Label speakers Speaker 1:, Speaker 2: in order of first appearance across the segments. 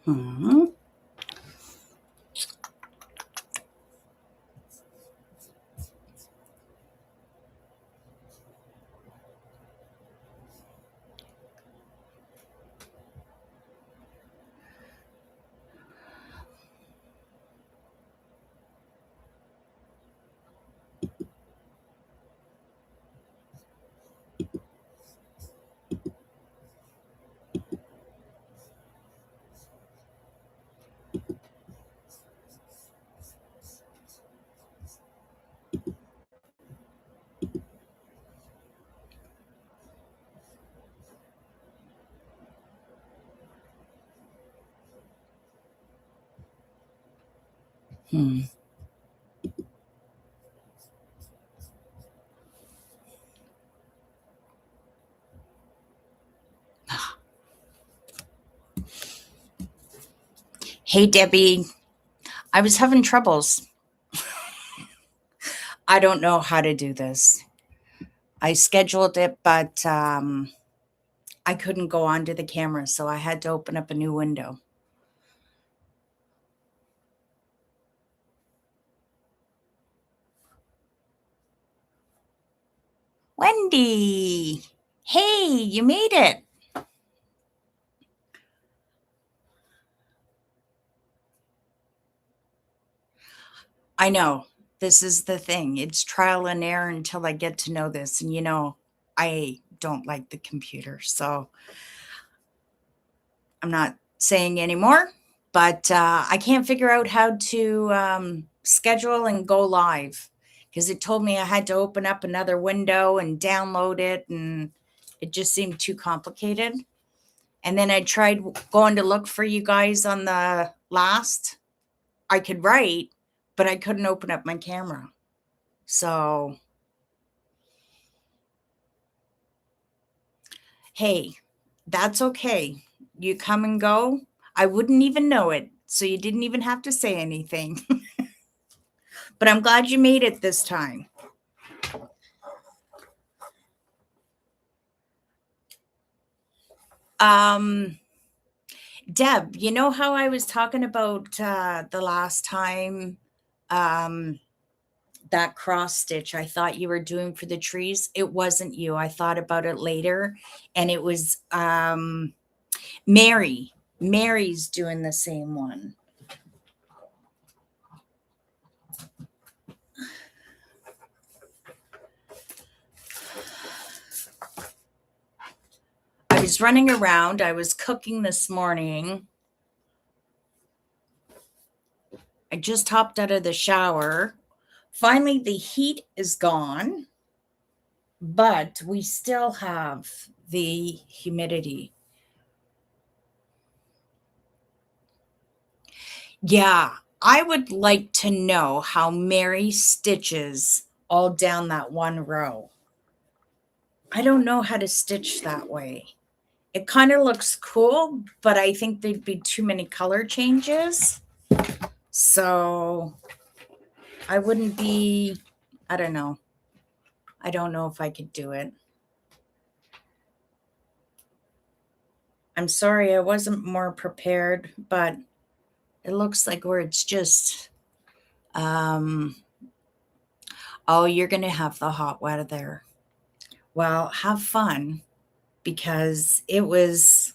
Speaker 1: Hmm. Hmm. Hey, Debbie. I was having troubles. I don't know how to do this. I scheduled it, but I couldn't go onto the camera, so I had to open up a new window. Wendy! Hey, you made it. I know. This is the thing. It's trial and error until I get to know this. And I don't like the computer, so I'm not saying anymore. But I can't figure out how to schedule and go live because it told me I had to open up another window and download it, and it just seemed too complicated. And then I tried going to look for you guys on the last. I could write, but I couldn't open up my camera. So, hey, that's okay. You come and go. I wouldn't even know it. So you didn't even have to say anything. But I'm glad you made it this time. Um, Deb, you know how I was talking about the last time um, that cross stitch I thought you were doing for the trees? It wasn't you. I thought about it later, and it was Mary. Mary's doing the same one. I was running around. I was cooking this morning. I just hopped out of the shower. Finally, the heat is gone, but we still have the humidity. Yeah, I would like to know how Mary stitches all down that one row. I don't know how to stitch that way. It kind of looks cool, but I think there'd be too many color changes. So I wouldn't be, I don't know. I don't know if I could do it. I'm sorry I wasn't more prepared, but it looks like where it's just, um, oh, you're going to have the hot weather. Well, have fun because it was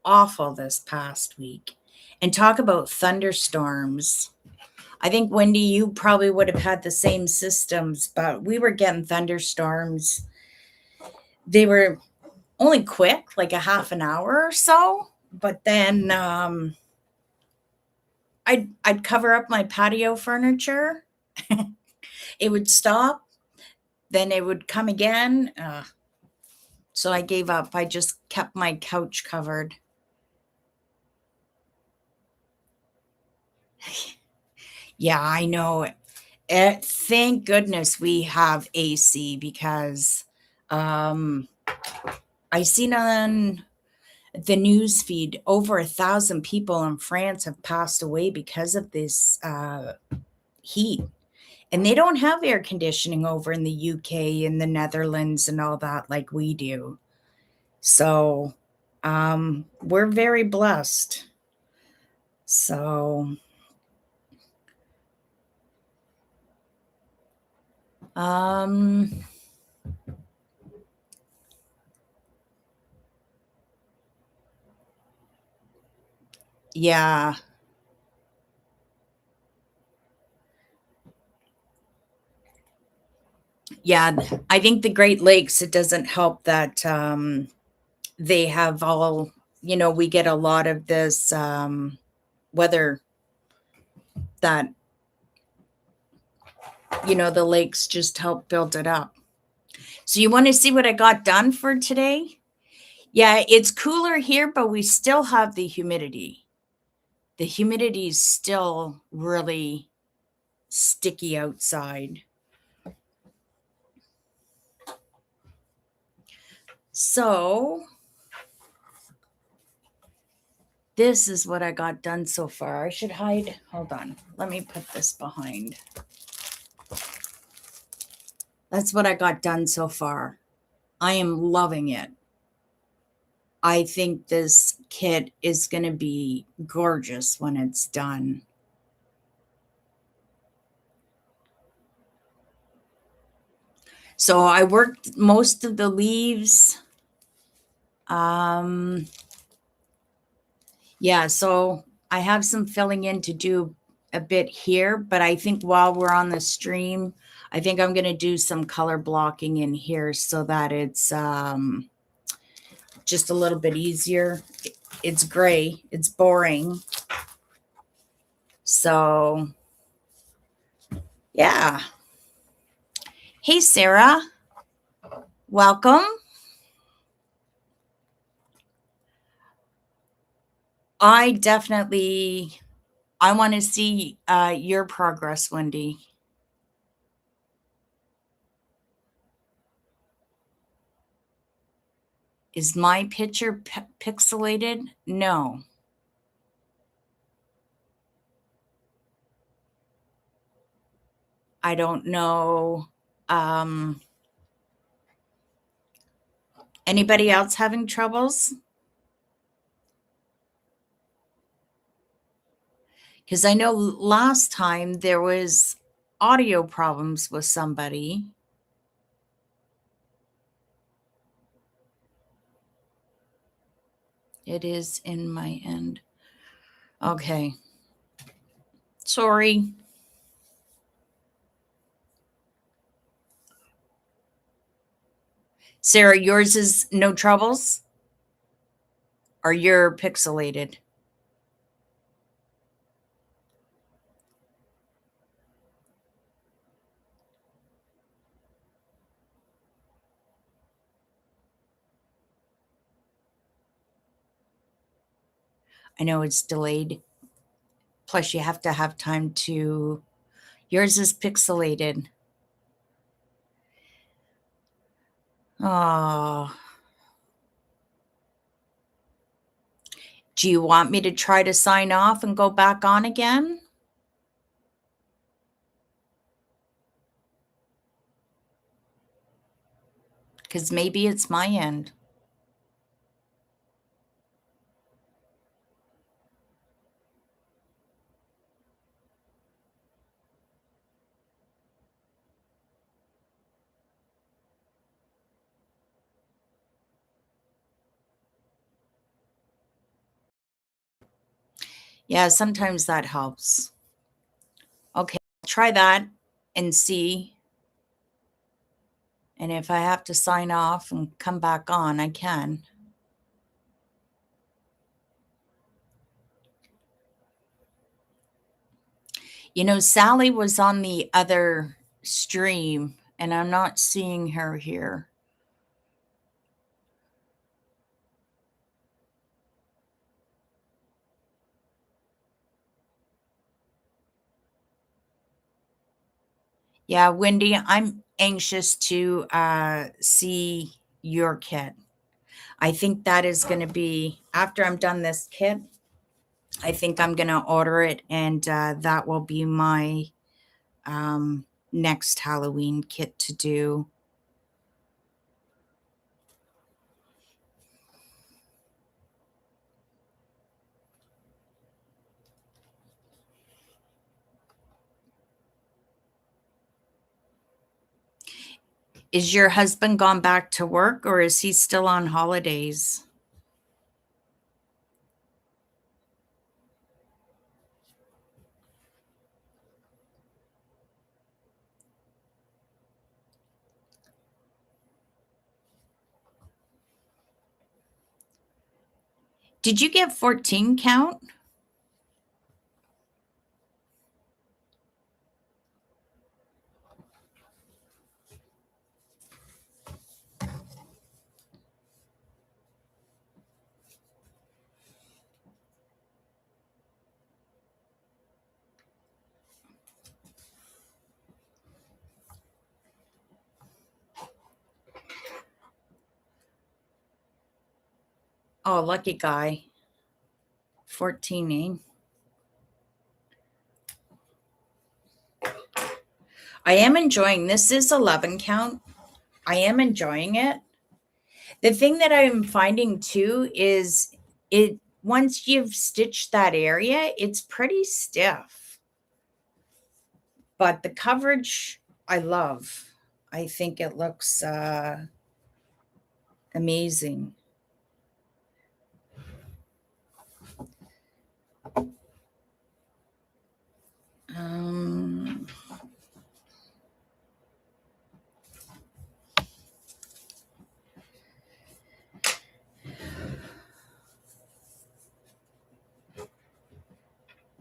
Speaker 1: awful this past week. And talk about thunderstorms. I think Wendy, you probably would have had the same systems, but we were getting thunderstorms. They were only quick, like a half an hour or so, but then I'd cover up my patio furniture. It would stop, then it would come again. So I gave up. I just kept my couch covered. Yeah, I know. Thank goodness we have AC because um, I seen on the news feed over 1,000 people in France have passed away because of this heat. And they don't have air conditioning over in the UK and the Netherlands and all that like we do. So We're very blessed. So, um, yeah, yeah. I think the Great Lakes, it doesn't help that they have all, we get a lot of this weather that, the lakes just help build it up. So, you want to see what I got done for today? Yeah, it's cooler here, but we still have the humidity. The humidity is still really sticky outside. So, this is what I got done so far. I should hide. Hold on. Let me put this behind. That's what I got done so far. I am loving it. I think this kit is going to be gorgeous when it's done. So I worked most of the leaves. Yeah, so I have some filling in to do a bit here, but I think while we're on the stream, I think I'm going to do some color blocking in here so that it's just a little bit easier. It's gray, it's boring. So, yeah. Hey, Sarah, welcome. I want to see your progress, Wendy. Is my picture pixelated? No. I don't know. Anybody else having troubles? Because I know last time there was audio problems with somebody. It is in my end. Okay. Sorry. Sarah, yours is no troubles? Or you're pixelated? I know it's delayed. Plus, you have to have time to. Yours is pixelated. Oh. Do you want me to try to sign off and go back on again? Because maybe it's my end. Yeah, sometimes that helps. Okay, try that and see. And if I have to sign off and come back on, I can. Sally was on the other stream, and I'm not seeing her here. Yeah, Wendy, I'm anxious to see your kit. I think that is going to be, after I'm done this kit, I think I'm going to order it, and that will be my next Halloween kit to do. Is your husband gone back to work or is he still on holidays? Did you get 14 count? Oh, lucky guy. 14, eh? I am enjoying this. Is 11 count. I am enjoying it. The thing that I'm finding too is it once you've stitched that area, it's pretty stiff. But the coverage I love. I think it looks amazing. Um,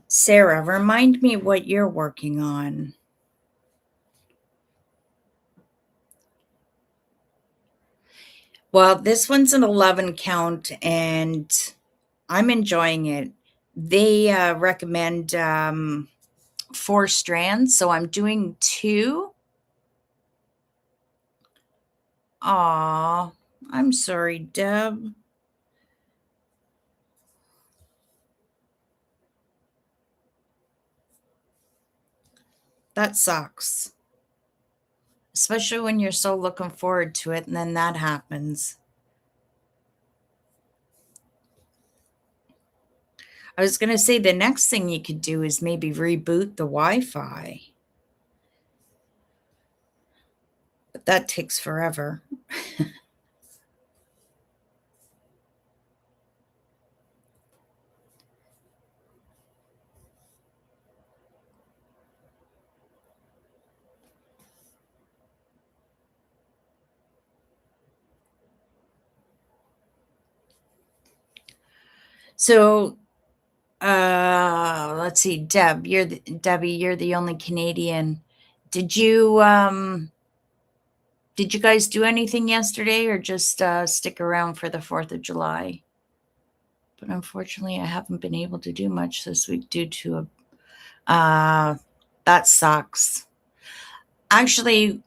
Speaker 1: Sarah, remind me what you're working on. Well, this one's an 11 count and I'm enjoying it. They recommend 4 strands, so I'm doing 2. Aw, I'm sorry, Deb. That sucks. Especially when you're so looking forward to it and then that happens. I was going to say the next thing you could do is maybe reboot the Wi-Fi. But that takes forever. So, let's see, Debbie, you're the only Canadian. Did you guys do anything yesterday or just stick around for the 4th of July? But unfortunately, I haven't been able to do much this week due to that sucks. Actually,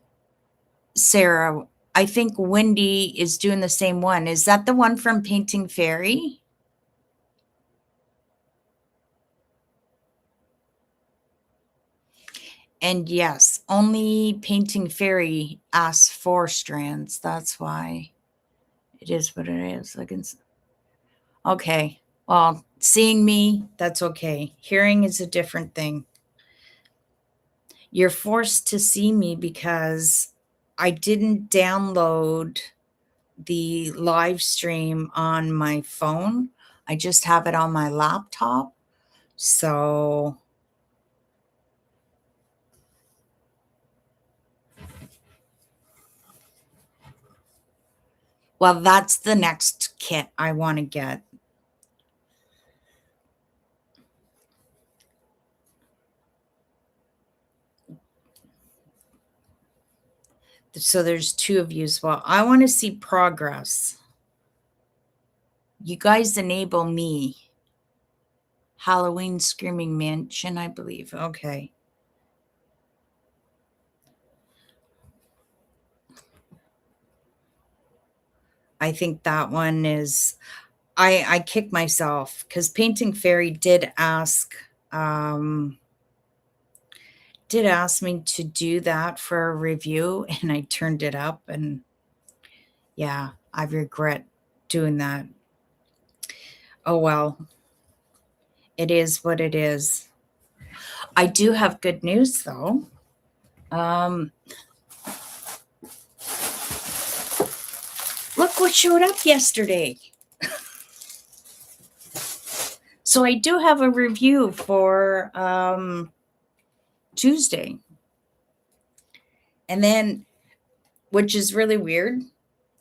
Speaker 1: Sarah, I think Wendy is doing the same one. Is that the one from Painting Fairy? And yes, only Painting Fairy asks 4 strands. That's why it is what it is. Okay. Well, seeing me, that's okay. Hearing is a different thing. You're forced to see me because I didn't download the live stream on my phone. I just have it on my laptop. So well, that's the next kit I want to get. So there's 2 of you as well. I want to see progress. You guys enable me. Halloween Screaming Mansion, I believe. Okay. I think that one is I kick myself because Painting Fairy did ask me to do that for a review and I turned it up and yeah, I regret doing that. Oh well. It is what it is. I do have good news though. Look what showed up yesterday. So I do have a review for Tuesday. And then, which is really weird,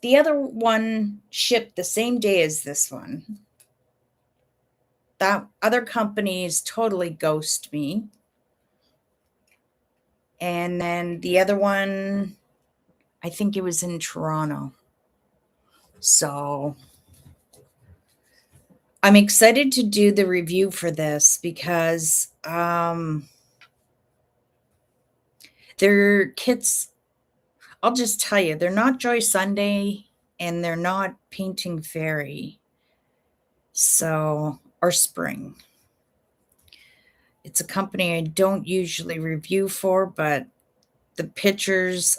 Speaker 1: the other one shipped the same day as this one. That other companies totally ghost me. And then the other one, I think it was in Toronto. So I'm excited to do the review for this because their kits, I'll just tell you, they're not Joy Sunday and they're not Painting Fairy. So, or Spring. It's a company I don't usually review for, but the pictures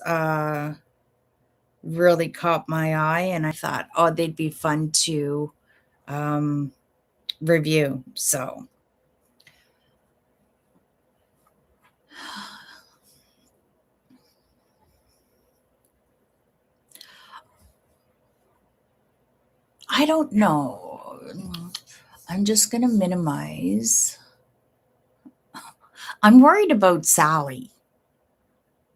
Speaker 1: really caught my eye and I thought, oh, they'd be fun to review. So I don't know. I'm just going to minimize. I'm worried about Sally.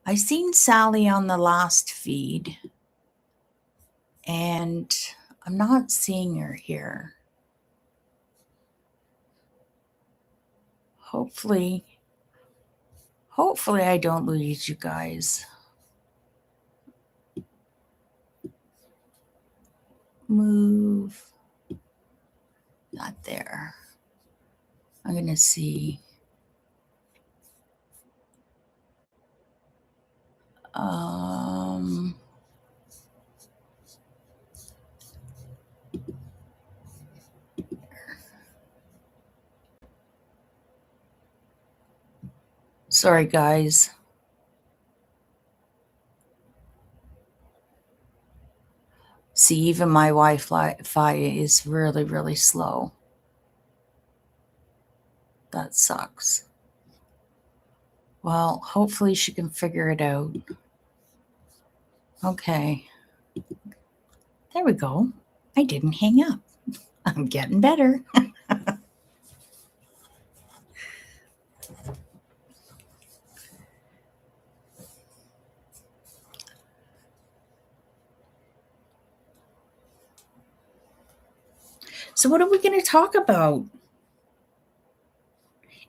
Speaker 1: I seen Sally on the last feed and I'm not seeing her here. Hopefully I don't lose you guys. Move. Not there. I'm going to see. Sorry, guys. See, even my Wi-Fi is really, really slow. That sucks. Well, hopefully she can figure it out. Okay. There we go. I didn't hang up. I'm getting better. So what are we going to talk about?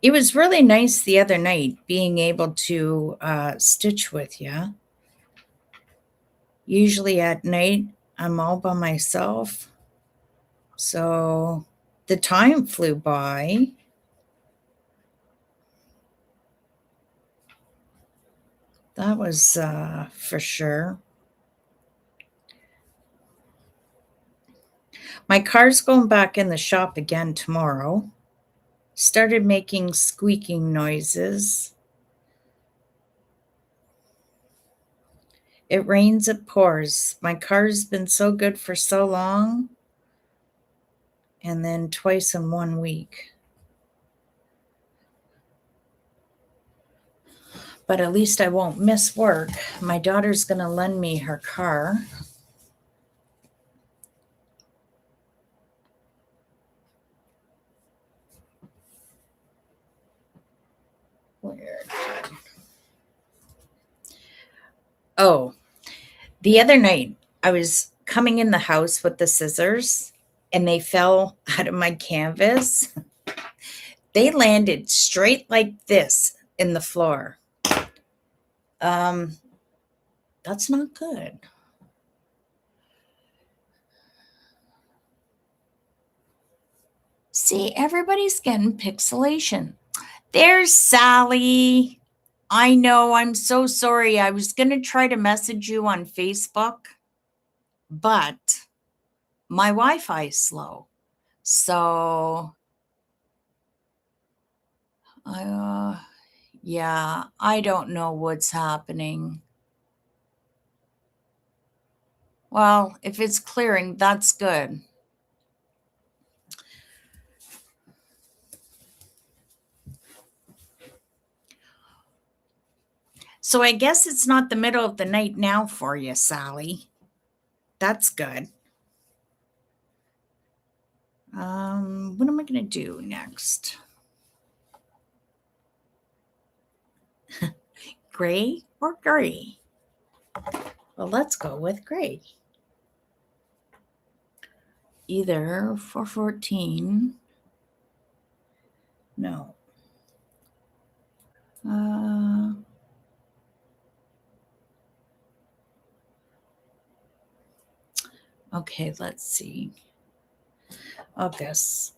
Speaker 1: It was really nice the other night being able to stitch with you. Usually at night, I'm all by myself. So the time flew by. That was for sure. My car's going back in the shop again tomorrow. Started making squeaking noises. It rains, it pours. My car's been so good for so long. And then twice in 1 week. But at least I won't miss work. My daughter's going to lend me her car. Weird. Oh, the other night I was coming in the house with the scissors and they fell out of my canvas. They landed straight like this in the floor. That's not good. See, everybody's getting pixelation. There's Sally. I know, I'm so sorry. I was going to try to message you on Facebook, but my Wi-Fi is slow. So, yeah, I don't know what's happening. Well, if it's clearing, that's good. So I guess it's not the middle of the night now for you, Sally. That's good. What am I going to do next? Gray or gray? Well, let's go with gray. Either 414. No. Okay, let's see. August.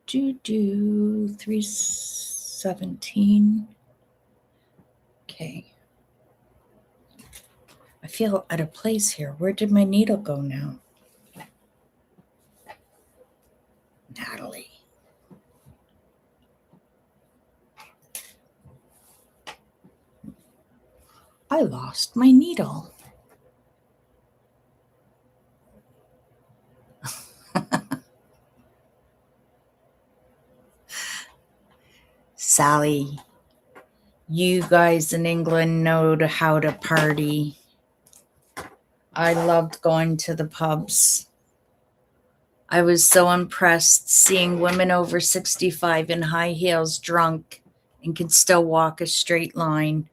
Speaker 1: Do 317. Okay. I feel out of place here. Where did my needle go now? Natalie. I lost my needle. Sally, you guys in England know how to party. I loved going to the pubs. I was so impressed seeing women over 65 in high heels drunk and could still walk a straight line.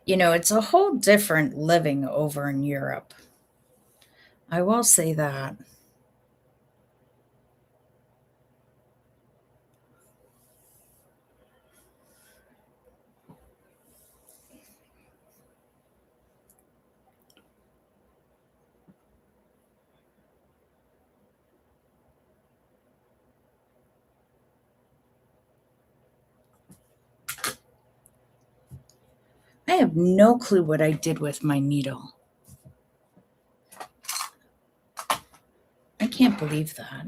Speaker 1: You know, it's a whole different living over in Europe. I will say that. I have no clue what I did with my needle. I can't believe that.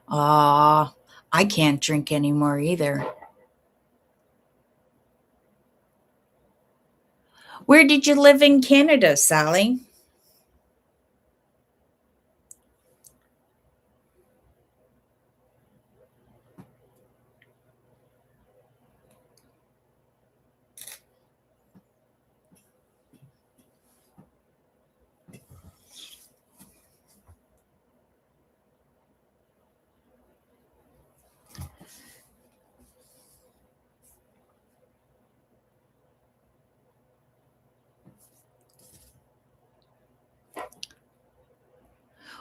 Speaker 1: I can't drink anymore either. Where did you live in Canada, Sally?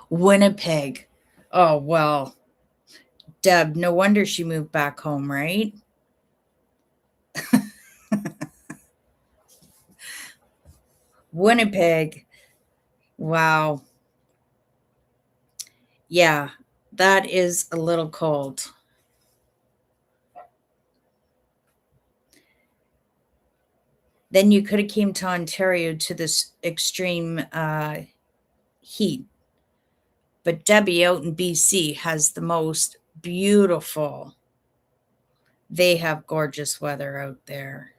Speaker 1: Winnipeg. Oh, well, Deb, no wonder she moved back home, right? Winnipeg. Wow. Yeah, that is a little cold. Then you could have came to Ontario to this extreme heat. But Debbie out in BC has the most beautiful. They have gorgeous weather out there.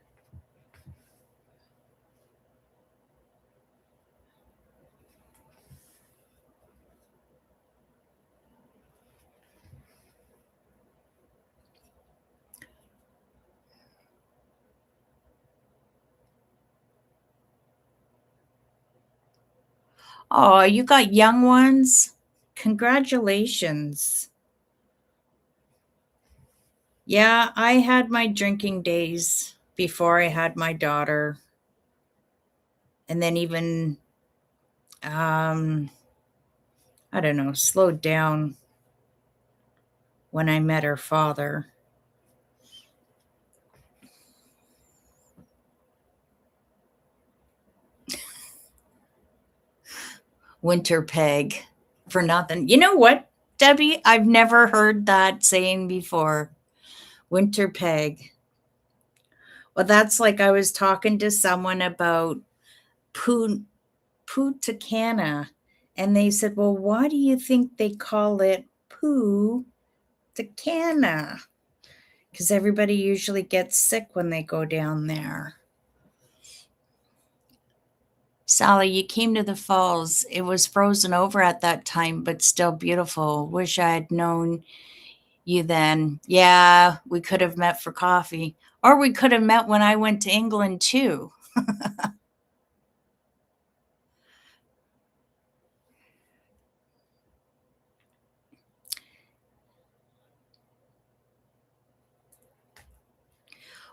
Speaker 1: Oh, you got young ones? Congratulations. Yeah, I had my drinking days before I had my daughter. And then even, I don't know, slowed down when I met her father. Winter peg for nothing. You know what, Debbie? I've never heard that saying before. Winter peg. Well, that's like I was talking to someone about Punta Cana, and they said, "Well, why do you think they call it Punta Cana?" Because everybody usually gets sick when they go down there. Sally, you came to the falls. It was frozen over at that time, but still beautiful. Wish I had known you then. Yeah, we could have met for coffee. Or we could have met when I went to England too.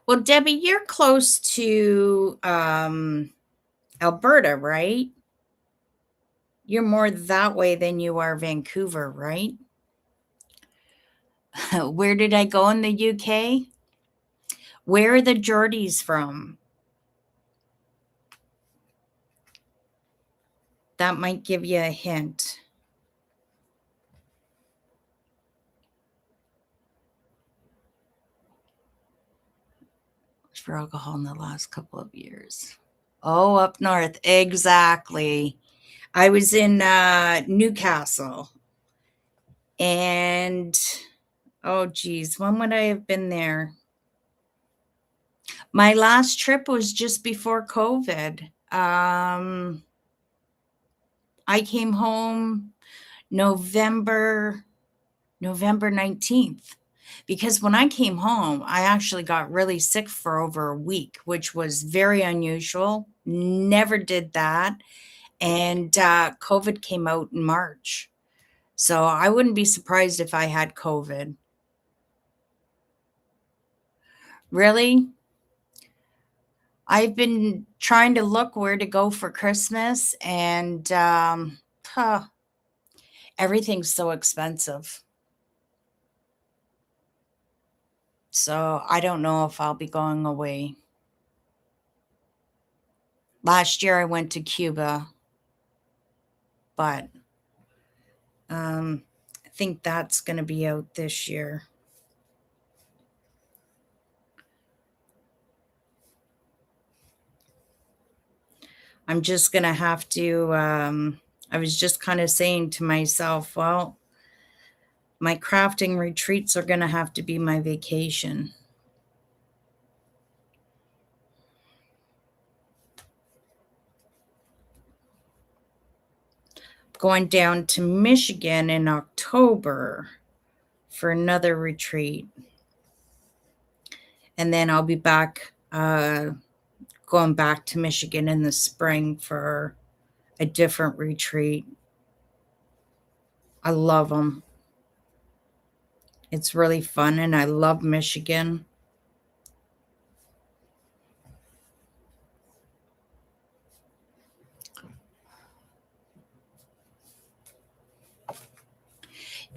Speaker 1: Well, Debbie, you're close to Alberta, right? You're more that way than you are Vancouver, right? Where did I go in the UK? Where are the Geordies from? That might give you a hint. For alcohol in the last couple of years. Oh, up north. Exactly. I was in Newcastle. And oh geez, when would I have been there? My last trip was just before COVID. I came home November 19th. Because when I came home, I actually got really sick for over a week, which was very unusual. Never did that. And COVID came out in March. So I wouldn't be surprised if I had COVID. Really? I've been trying to look where to go for Christmas, and everything's so expensive. So I don't know if I'll be going away. Last year I went to Cuba, but I think that's going to be out this year. I'm just going to have to, I was just kind of saying to myself, well, my crafting retreats are going to have to be my vacation. Going down to Michigan in October for another retreat. And then I'll be back, going back to Michigan in the spring for a different retreat. I love them. It's really fun, and I love Michigan.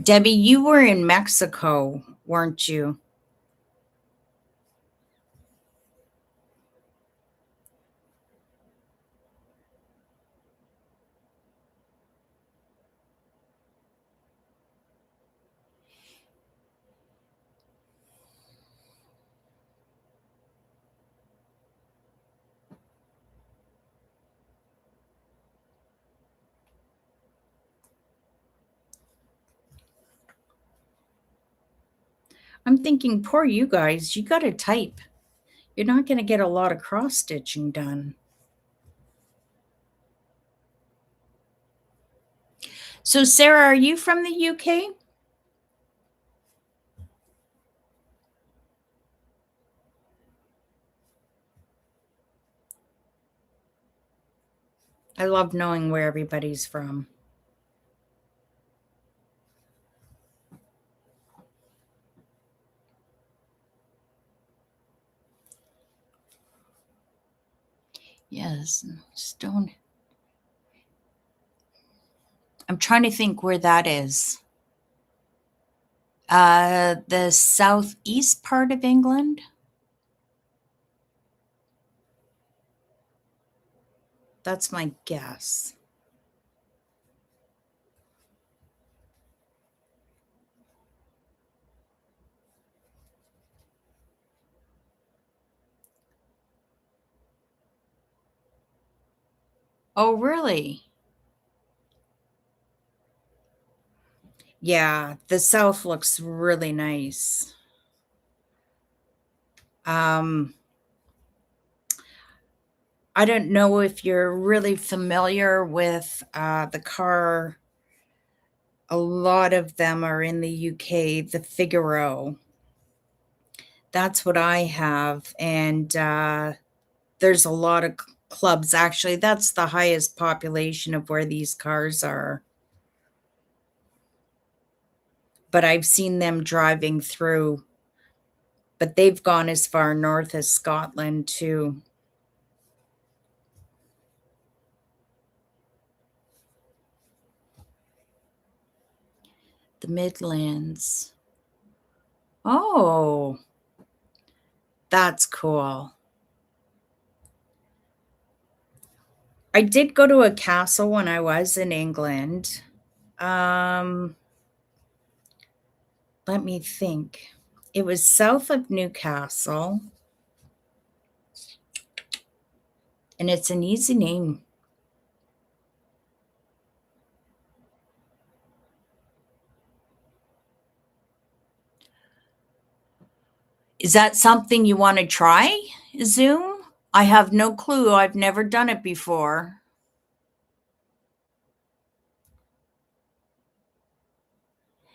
Speaker 1: Debbie, you were in Mexico, weren't you? I'm thinking, poor you guys, you got to type. You're not going to get a lot of cross stitching done. So, Sarah, are you from the UK? I love knowing where everybody's from. Yes, Stone. I'm trying to think where that is. The southeast part of England. That's my guess. Oh, really? Yeah, the South looks really nice. Um, I don't know if you're really familiar with the car. A lot of them are in the UK, the Figaro. That's what I have. And there's a lot of clubs. Actually, that's the highest population of where these cars are. But I've seen them driving through, but they've gone as far north as Scotland too. The Midlands. Oh, that's cool. I did go to a castle when I was in England. Um, Let me think. It was south of Newcastle, and it's an easy name. Is that something you want to try? Zoom? I have no clue. I've never done it before.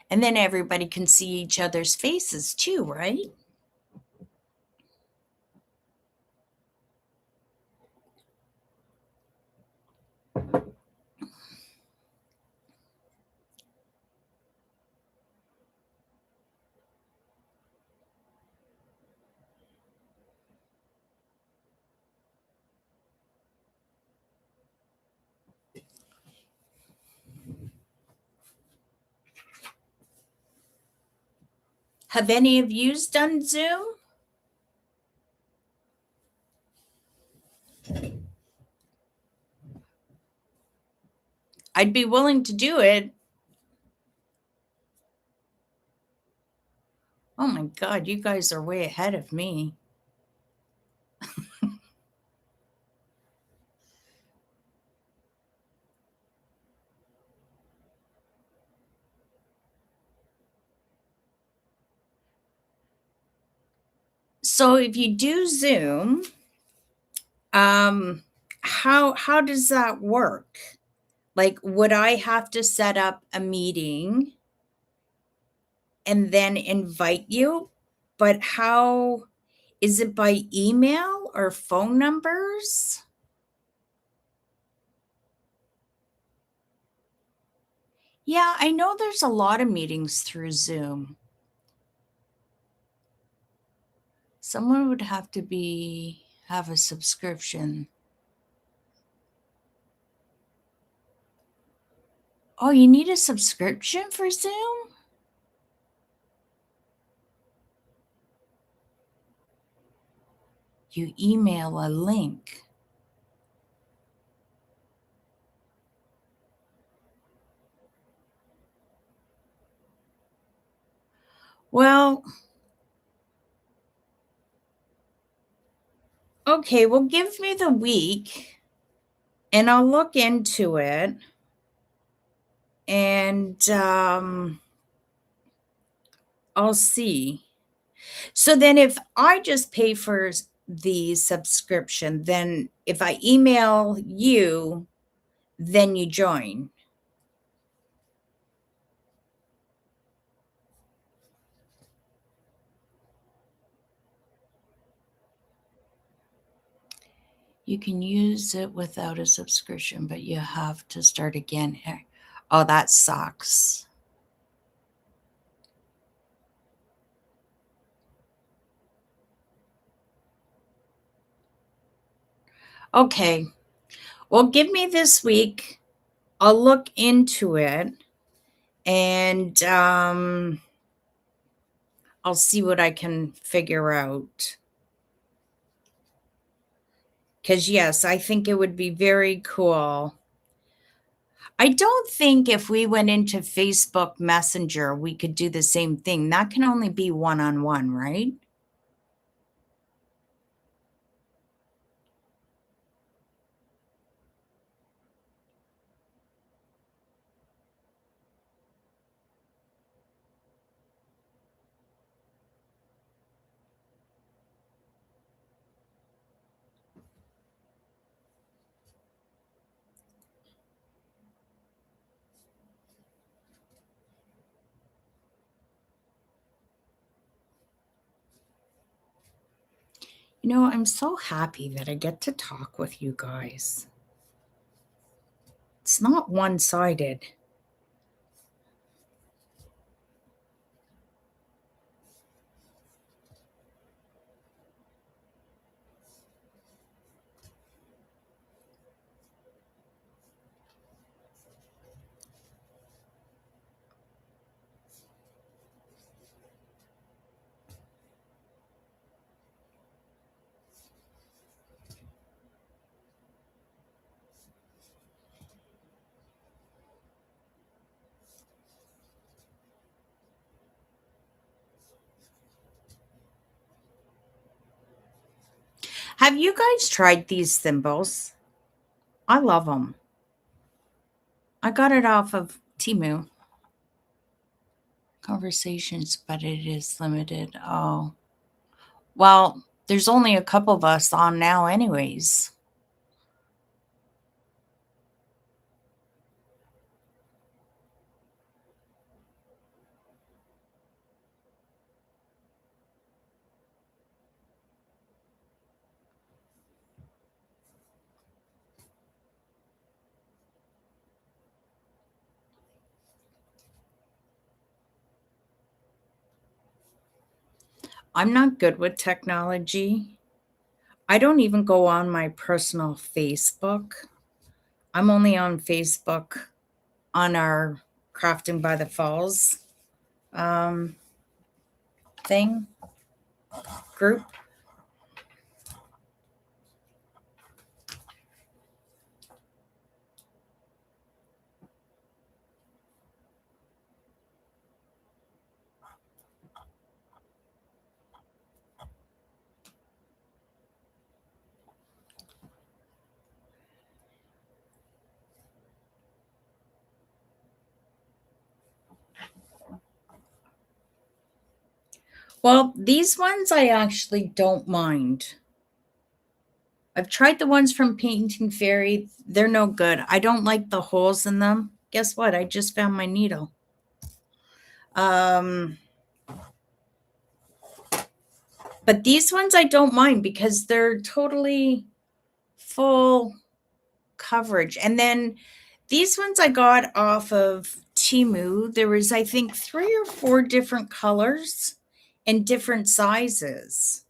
Speaker 1: And then everybody can see each other's faces too, right? Have any of you done Zoom? I'd be willing to do it. Oh my God, you guys are way ahead of me. So if you do Zoom, how does that work? Like, would I have to set up a meeting and then invite you? But how is it, by email or phone numbers? Yeah, I know there's a lot of meetings through Zoom. Someone would have to have a subscription. Oh, you need a subscription for Zoom? You email a link. Well, okay, well, give me the week and I'll look into it. And I'll see. So then if I just pay for the subscription, then if I email you, then you join. You can use it without a subscription, but you have to start again. Oh, that sucks. Okay. Well, give me this week. I'll look into it and I'll see what I can figure out. Because, yes, I think it would be very cool. I don't think if we went into Facebook Messenger, we could do the same thing. That can only be one on one, right? I'm so happy that I get to talk with you guys. It's not one-sided. Have you guys tried these thimbles? I love them. I got it off of Temu. Conversations, but it is limited. Oh. Well, there's only a couple of us on now anyways. I'm not good with technology. I don't even go on my personal Facebook. I'm only on Facebook on our Crafting by the Falls um, thing group. Well, these ones I actually don't mind. I've tried the ones from Painting Fairy. They're no good. I don't like the holes in them. Guess what? I just found my needle. But these ones I don't mind because they're totally full coverage. And then these ones I got off of Temu. There was, I think, 3 or 4 different colors and different sizes.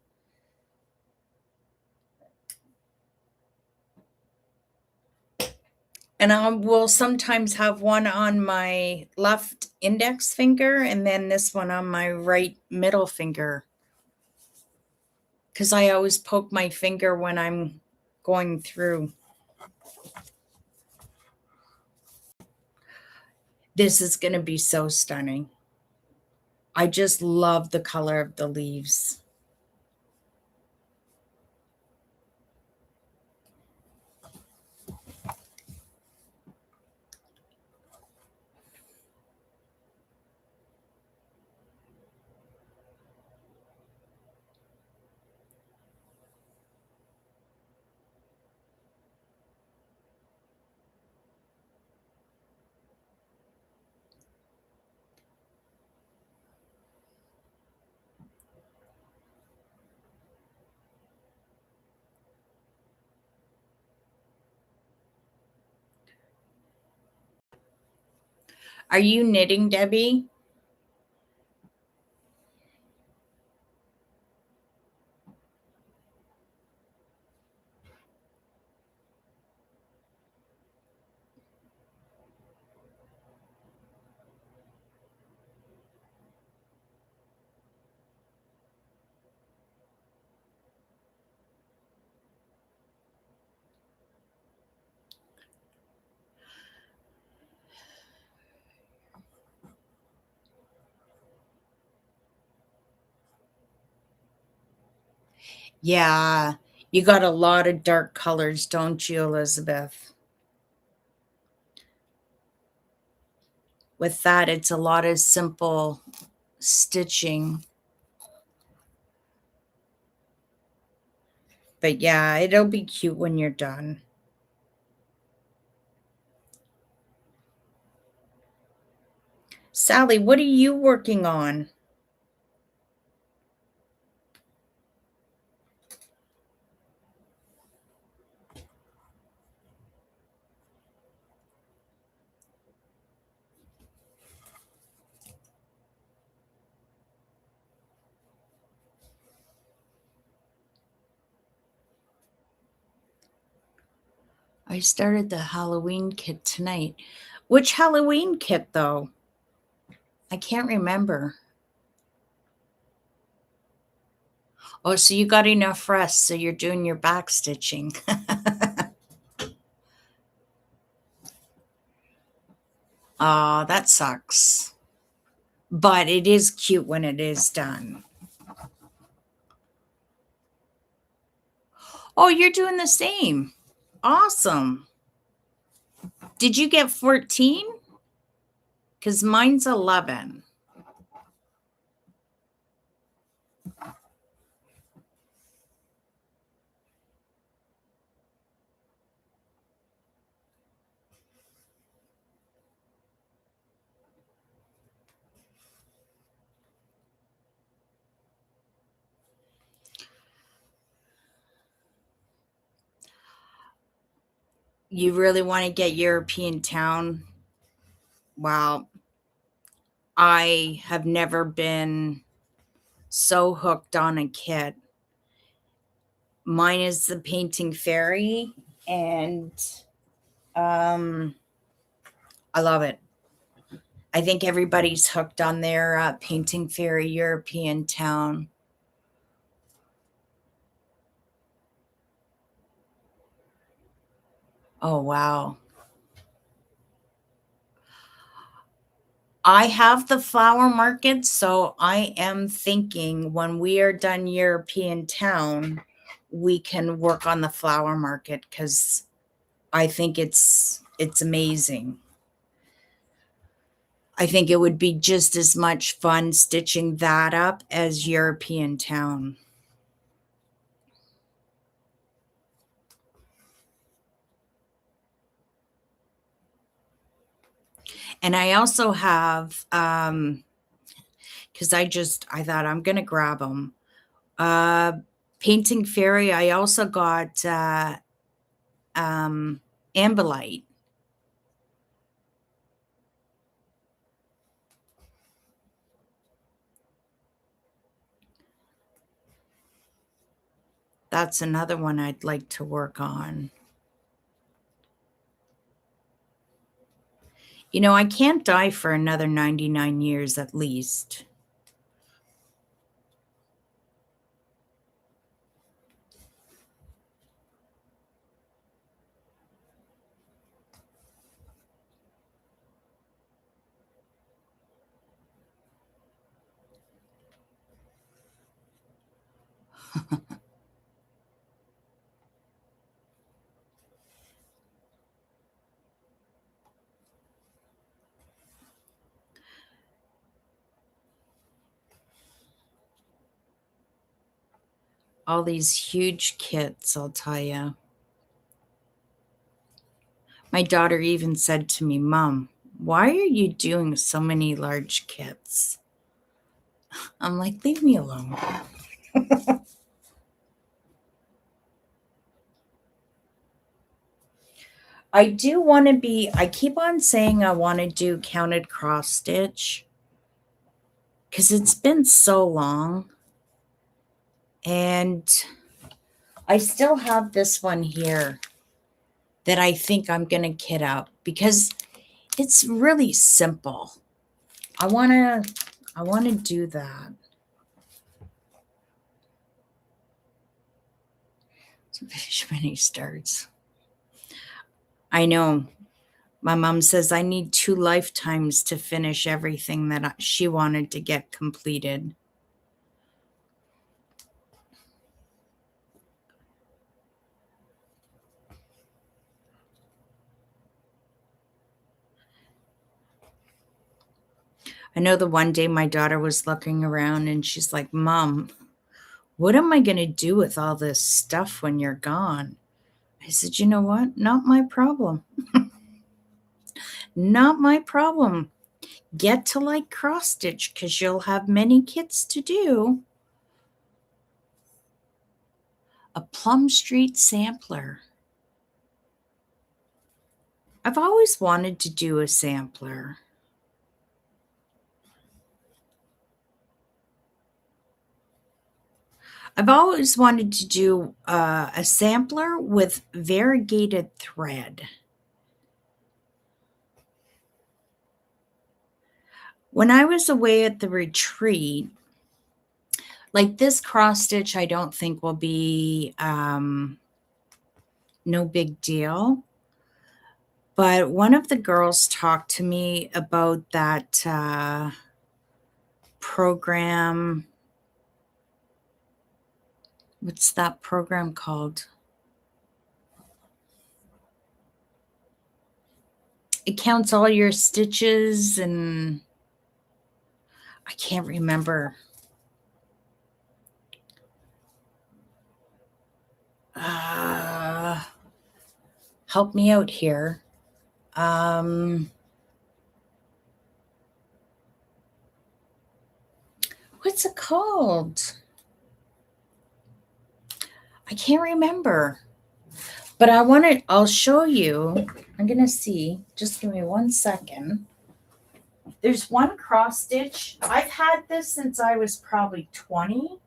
Speaker 1: And I will sometimes have one on my left index finger and then this one on my right middle finger. Because I always poke my finger when I'm going through. This is going to be so stunning. I just love the color of the leaves. Are you knitting, Debbie? Yeah, you got a lot of dark colors, don't you, Elizabeth? With that, it's a lot of simple stitching. But yeah, it'll be cute when you're done. Sally, what are you working on? I started the Halloween kit tonight. Which Halloween kit, though? I can't remember. Oh, so you got enough rest, so you're doing your back stitching. Oh, that sucks. But it is cute when it is done. Oh, you're doing the same. Awesome. Did you get 14? Because mine's 11. You really want to get European Town? Well, I have never been so hooked on a kit. Mine is the Painting Fairy, and um, I love it. I think everybody's hooked on their Painting Fairy European Town. Oh, wow. I have the flower market, so I am thinking when we are done European Town, we can work on the flower market because I think it's amazing. I think it would be just as much fun stitching that up as European Town. And I also have because I thought I'm gonna grab them. Painting Fairy. I also got Ambilite. That's another one I'd like to work on. You know, I can't die for another 99 years at least. All these huge kits, I'll tell you. My daughter even said to me, Mom, why are you doing so many large kits? I'm like, leave me alone. I keep on saying I want to do counted cross stitch because it's been so long. And I still have this one here that I think I'm going to kit up because it's really simple. I want to do that. So finish many starts. I know. My mom says I need 2 lifetimes to finish everything that she wanted to get completed. I know the one day my daughter was looking around and she's like, Mom, what am I going to do with all this stuff when you're gone? I said, you know what? Not my problem. Not my problem. Get to like cross stitch because you'll have many kits to do. A Plum Street sampler. I've always wanted to do a sampler. I've always wanted to do a sampler with variegated thread. When I was away at the retreat, like this cross stitch, I don't think will be no big deal. But one of the girls talked to me about that program. What's that program called? It counts all your stitches, and I can't remember. Help me out here. What's it called? I can't remember. But I'll show you. I'm going to see. Just give me 1 second. There's one cross stitch. I've had this since I was probably 20,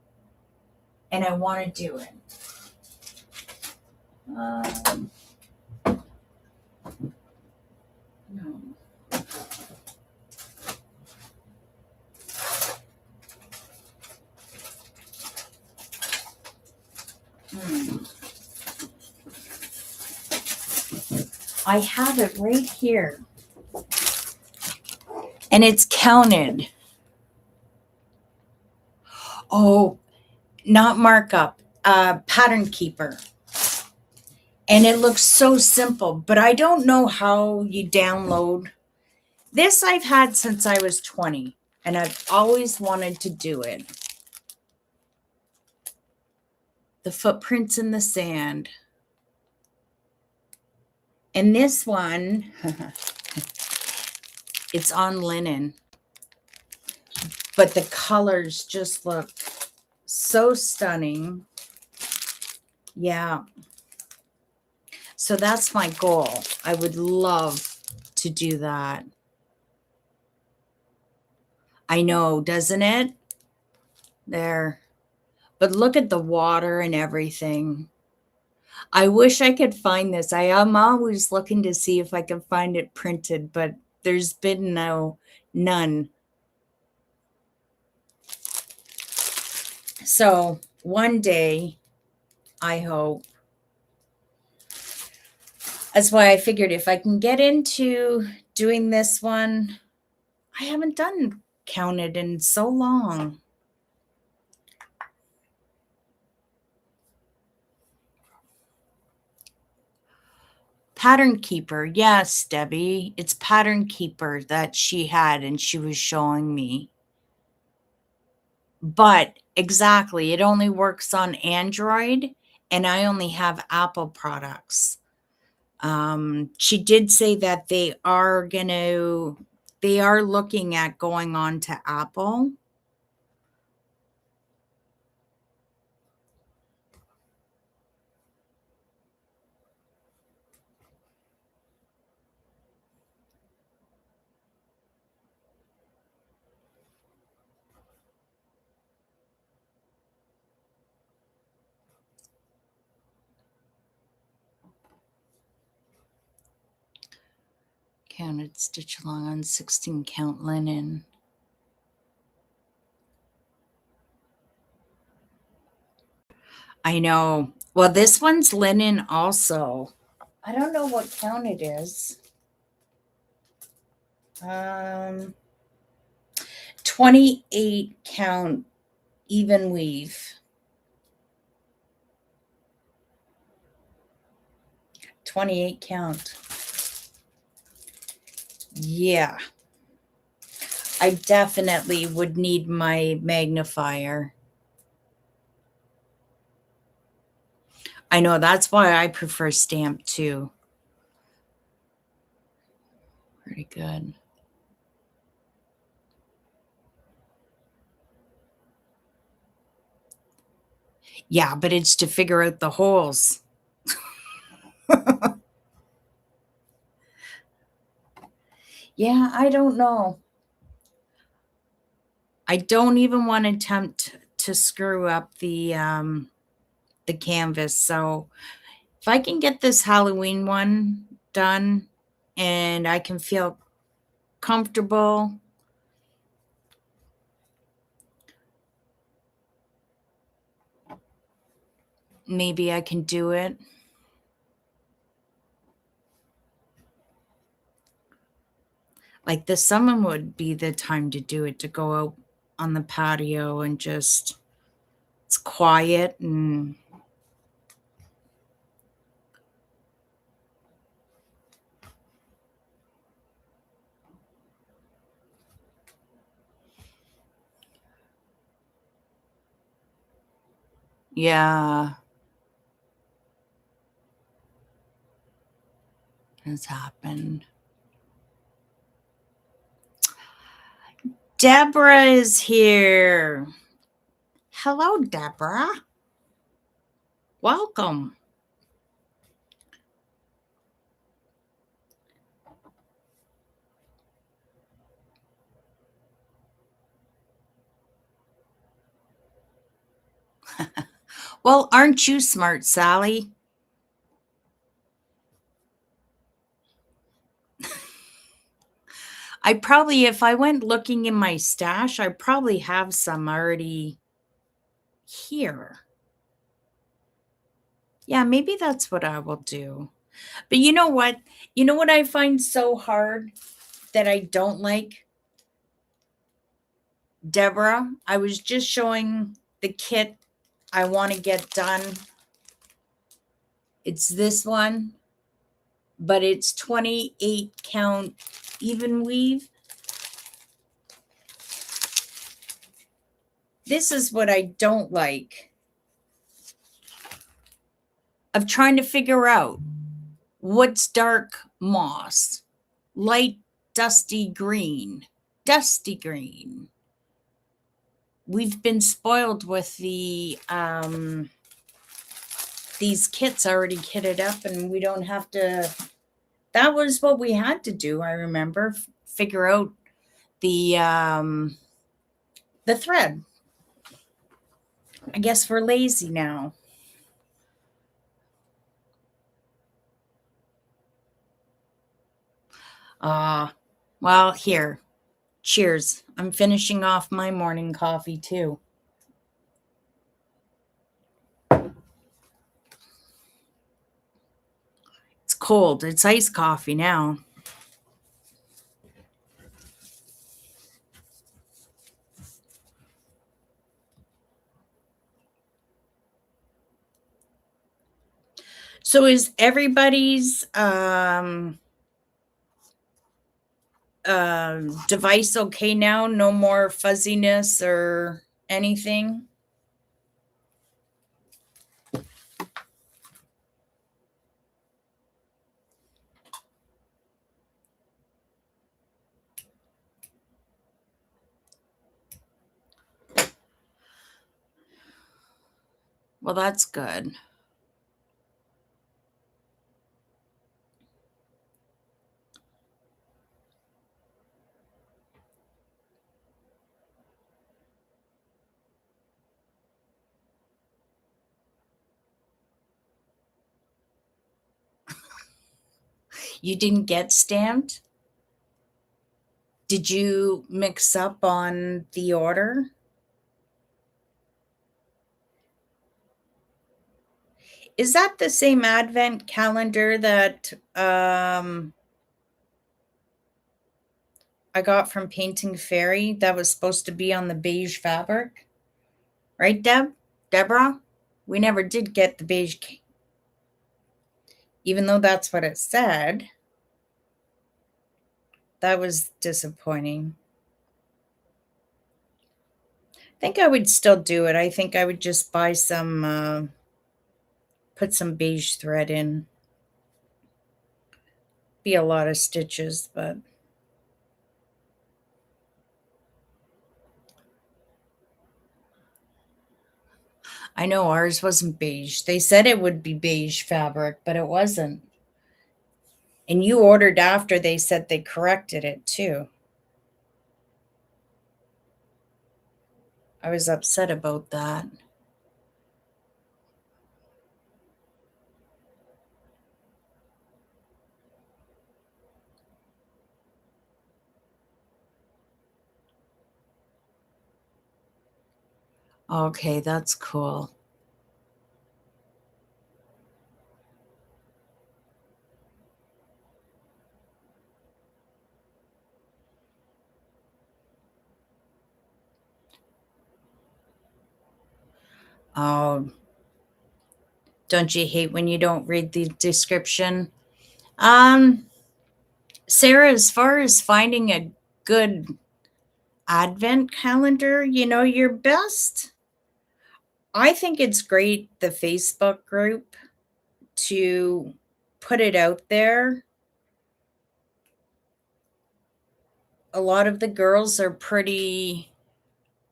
Speaker 1: and I want to do it. No. I have it right here. And it's counted. Oh, not markup, Pattern Keeper. And it looks so simple, but I don't know how you download. This I've had since I was 20, and I've always wanted to do it. The footprints in the sand. And this one, it's on linen. But the colors just look so stunning. Yeah. So that's my goal. I would love to do that. I know, doesn't it? There. But look at the water and everything. I wish I could find this. I am always looking to see if I can find it printed, but there's been none. So one day, I hope. That's why I figured if I can get into doing this one, I haven't done counted in so long. Pattern Keeper. Yes, Debbie. It's Pattern Keeper that she had and she was showing me. But exactly, it only works on Android, and I only have Apple products. She did say that they are looking at going on to Apple. Counted stitch along on 16 count linen. I know. Well, this one's linen also. I don't know what count it is. 28 count even weave. 28 count. Yeah. I definitely would need my magnifier. I know, that's why I prefer stamp too. Very good. Yeah, but it's to figure out the holes. Yeah, I don't know. I don't even want to attempt to screw up the canvas. So if I can get this Halloween one done and I can feel comfortable, maybe I can do it. Like this summer would be the time to do it, to go out on the patio and just, it's quiet and yeah, has happened. Deborah is here. Hello, Deborah. Welcome. Well, aren't you smart, Sally? I probably, if I went looking in my stash, I probably have some already here. Yeah, maybe that's what I will do. But you know what? You know what I find so hard that I don't like? Deborah, I was just showing the kit I want to get done. It's this one, but it's 28 count even weave. This is what I don't like of trying to figure out what's dark moss, light dusty green, dusty green. We've been spoiled with the these kits already kitted up, and we don't have to. That was what we had to do. I remember figure out the thread. I guess we're lazy now. Well, here. Cheers. I'm finishing off my morning coffee too. It's cold. It's iced coffee now. So is everybody's device okay now? No more fuzziness or anything? Well, that's good. You didn't get stamped? Did you mix up on the order? Is that the same advent calendar that I got from Painting Fairy that was supposed to be on the beige fabric? Right, Deborah? We never did get the beige, even though that's what it said. That was disappointing. I think I would still do it. I think I would just buy some, put some beige thread in. Be a lot of stitches, but I know ours wasn't beige. They said it would be beige fabric, but it wasn't. And you ordered after they said they corrected it too. I was upset about that. Okay, that's cool. Oh, don't you hate when you don't read the description? Um, Sarah, as far as finding a good advent calendar, your best. I think it's great the Facebook group to put it out there. A lot of the girls are pretty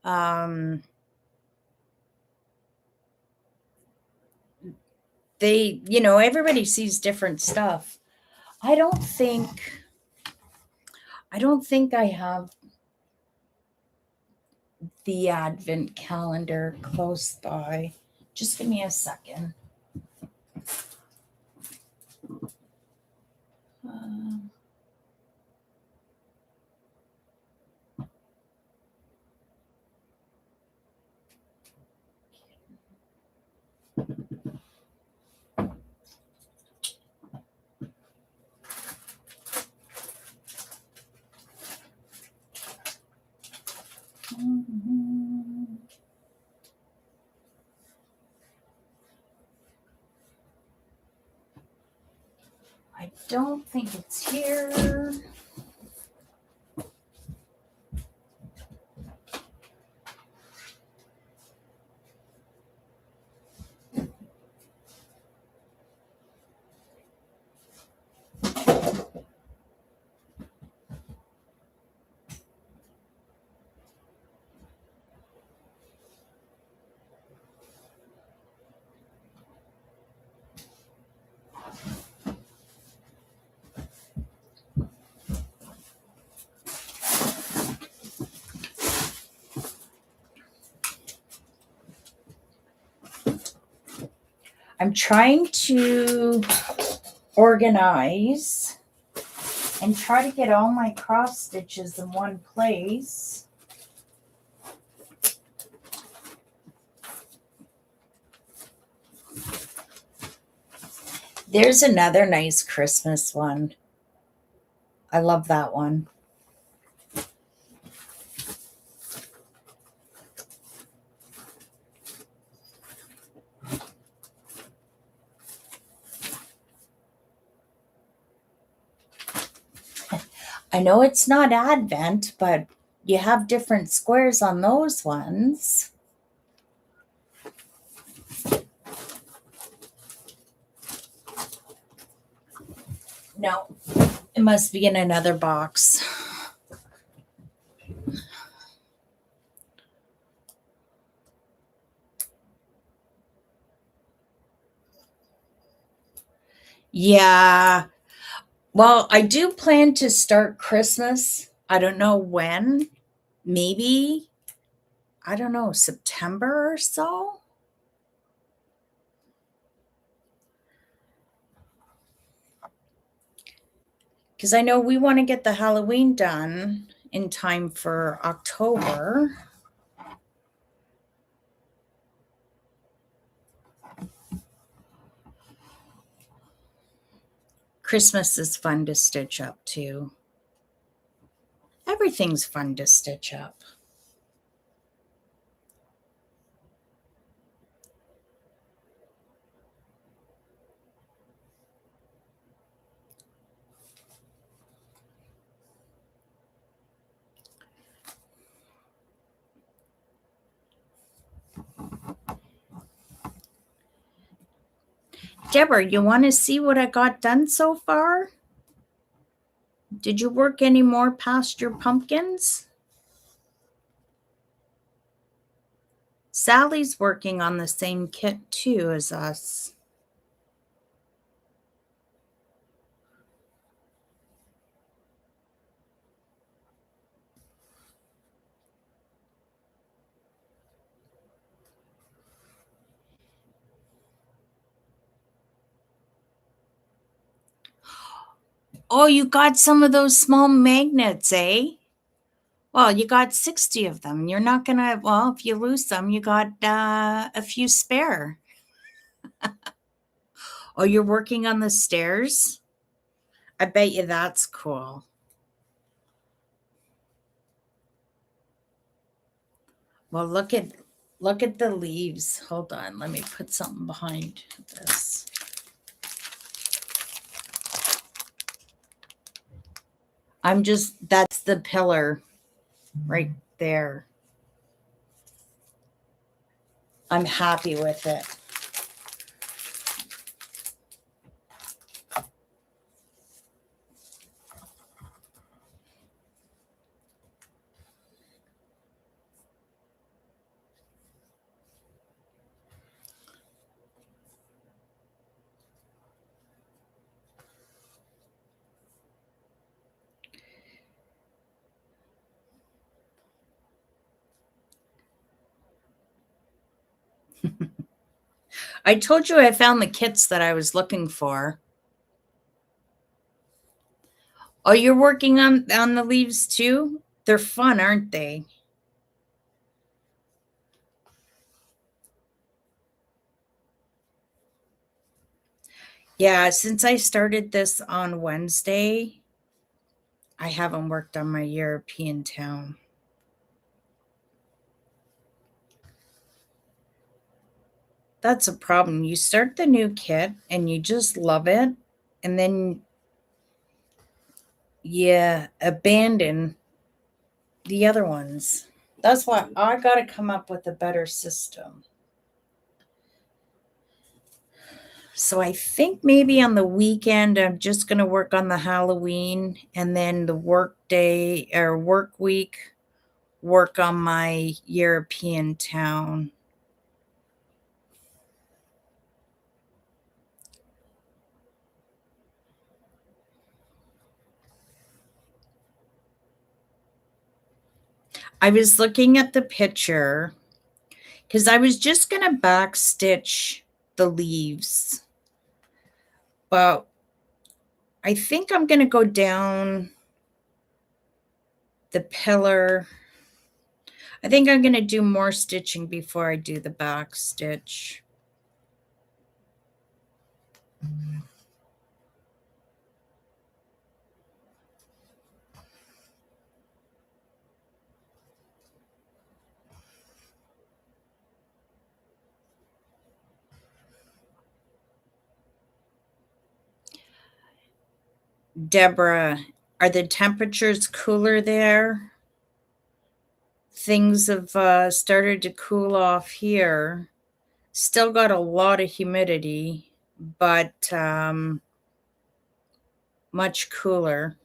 Speaker 1: um everybody sees different stuff. I don't think I have the advent calendar close by. Just give me a second. Uh, I don't think it's here. I'm trying to organize and try to get all my cross stitches in one place. There's another nice Christmas one. I love that one. I know it's not Advent, but you have different squares on those ones. No, it must be in another box. Yeah. Well, I do plan to start Christmas. I don't know when. Maybe, I don't know, September or so. Because I know we want to get the Halloween done in time for October. Christmas is fun to stitch up too. Everything's fun to stitch up. Deborah, you want to see what I got done so far? Did you work any more past your pumpkins? Sally's working on the same kit too as us. Oh, you got some of those small magnets, eh? Well, you got 60 of them. You're not gonna, well, if you lose them, you got a few spare. Oh, you're working on the stairs? I bet you that's cool. Well, look at the leaves. Hold on, let me put something behind this. That's the pillar right there. I'm happy with it. I told you I found the kits that I was looking for. Oh, you're working on the leaves too? They're fun, aren't they? Yeah, since I started this on Wednesday, I haven't worked on my European town. That's a problem. You start the new kit and you just love it, and then you abandon the other ones. That's why I got to come up with a better system. So I think maybe on the weekend, I'm just going to work on the Halloween, and then the work day or work week, work on my European town. I was looking at the picture because I was just going to backstitch the leaves, but I think I'm going to go down the pillar. I think I'm going to do more stitching before I do the back stitch. Deborah, are the temperatures cooler there? Things have started to cool off here. Still got a lot of humidity, but much cooler.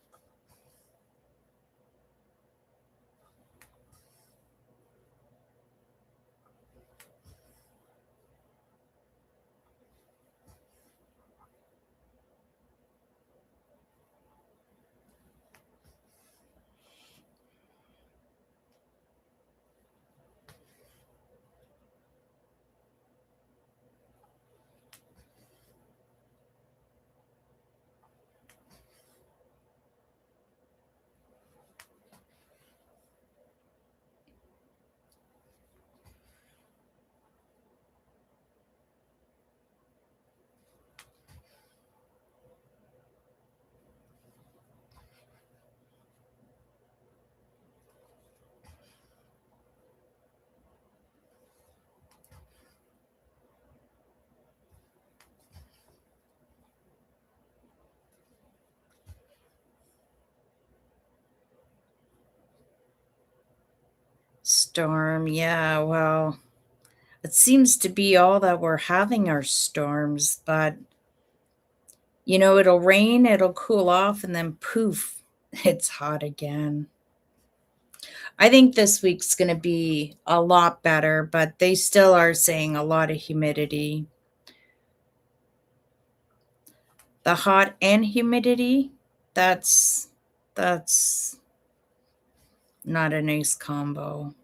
Speaker 1: Storm, yeah, well, it seems to be all that we're having are storms, but it'll rain, it'll cool off, and then poof, it's hot again. I think this week's going to be a lot better, but they still are saying a lot of humidity. The hot and humidity, that's not a nice combo.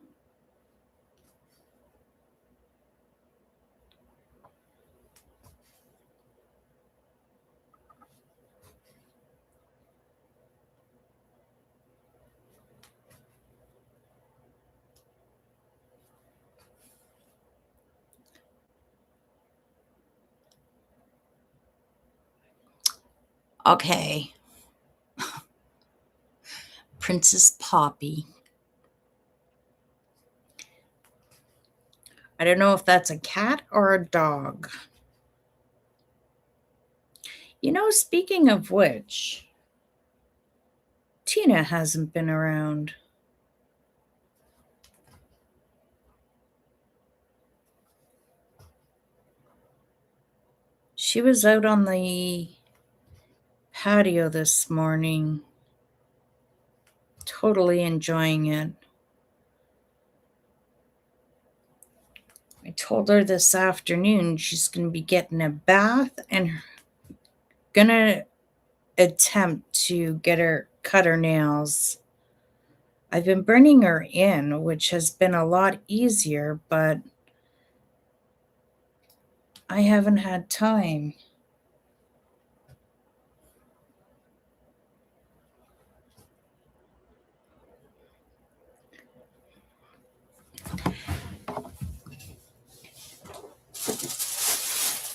Speaker 1: Okay, Princess Poppy. I don't know if that's a cat or a dog. Speaking of which, Tina hasn't been around. She was out on the patio this morning, totally enjoying it. I told her this afternoon she's going to be getting a bath and going to attempt to get her cut her nails. I've been bringing her in, which has been a lot easier, but I haven't had time.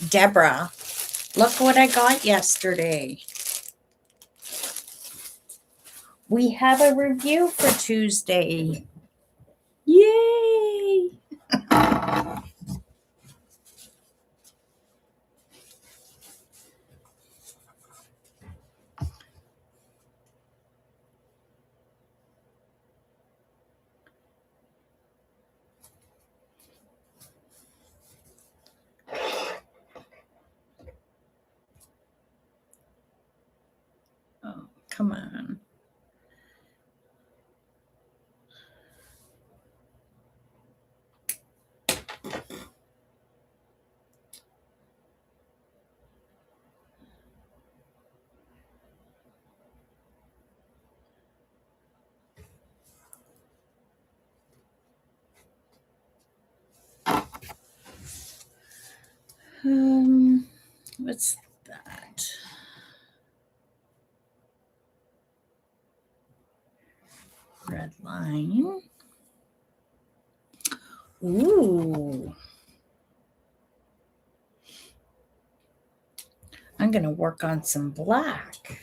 Speaker 1: Deborah, look what I got yesterday. We have a review for Tuesday. Yay! Oh, come on. What's that? Red line. Ooh. I'm going to work on some black.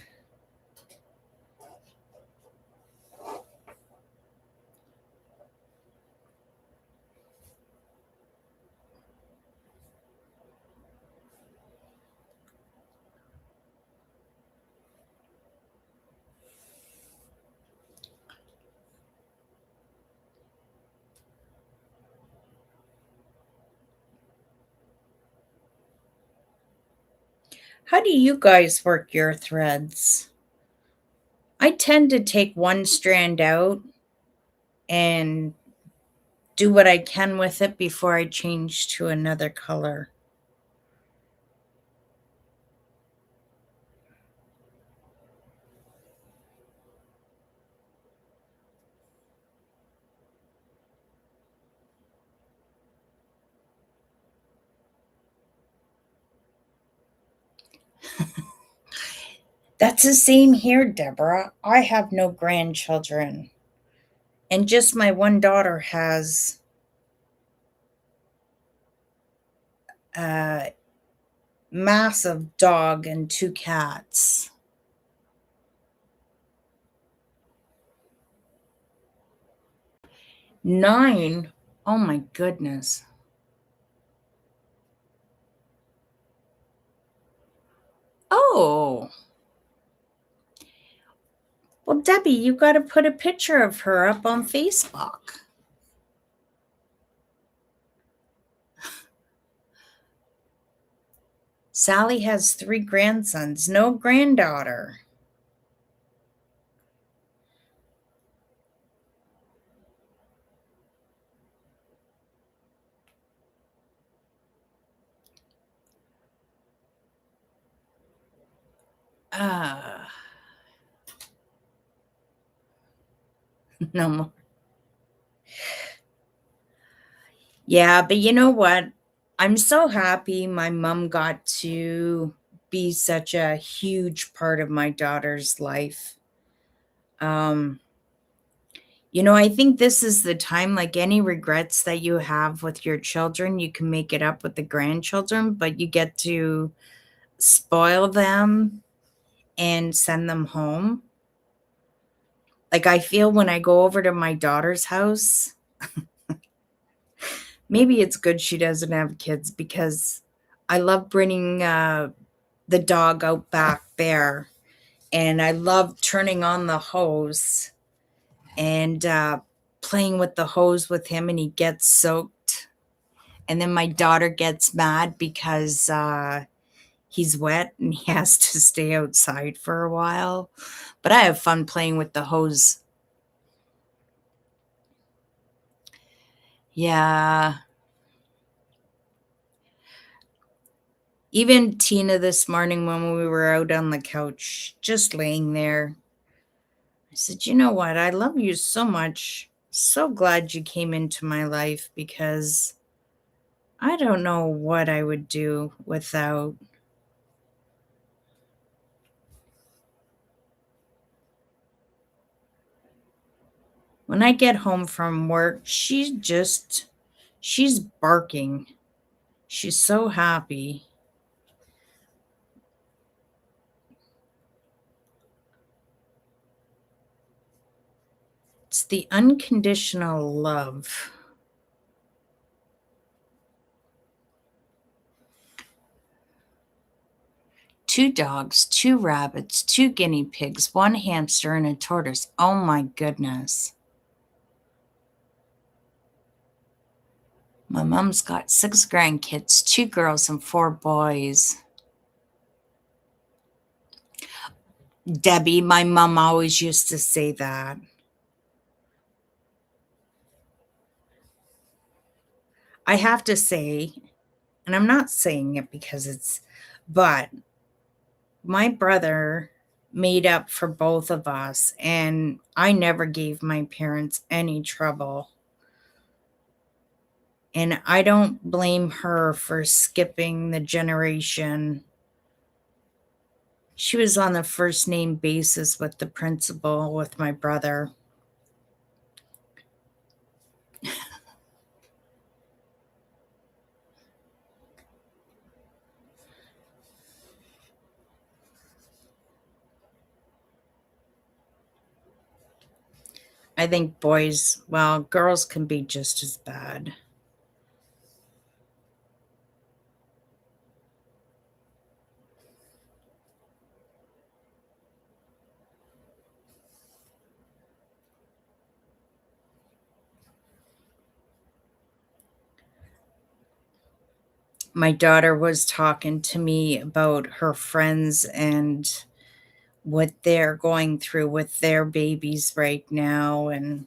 Speaker 1: How do you guys work your threads? I tend to take one strand out and do what I can with it before I change to another color. That's the same here, Deborah. I have no grandchildren, and just my one daughter has a massive dog and two cats. Nine? Oh my goodness. Oh. Well, Debbie, you got to put a picture of her up on Facebook. Sally has 3 grandsons, no granddaughter. Uh, no more. Yeah, but you know what? I'm so happy my mom got to be such a huge part of my daughter's life. Um, I think this is the time, like any regrets that you have with your children, you can make it up with the grandchildren, but you get to spoil them and send them home. Like, I feel when I go over to my daughter's house, maybe it's good she doesn't have kids because I love bringing the dog out back there, and I love turning on the hose and playing with the hose with him, and he gets soaked. And then my daughter gets mad because he's wet and he has to stay outside for a while. But I have fun playing with the hose. Yeah. Even Tina this morning when we were out on the couch, just laying there, I said, "You know what? I love you so much. So glad you came into my life because I don't know what I would do without." When I get home from work, she's barking. She's so happy. It's the unconditional love. 2 dogs, 2 rabbits, 2 guinea pigs, 1 hamster, and a tortoise. Oh my goodness. My mom's got 6 grandkids, 2 girls and 4 boys. Debbie, my mom always used to say that. I have to say, and I'm not saying it because but my brother made up for both of us, and I never gave my parents any trouble. And I don't blame her for skipping the generation. She was on the first name basis with the principal with my brother. I think girls can be just as bad. My daughter was talking to me about her friends and what they're going through with their babies right now. And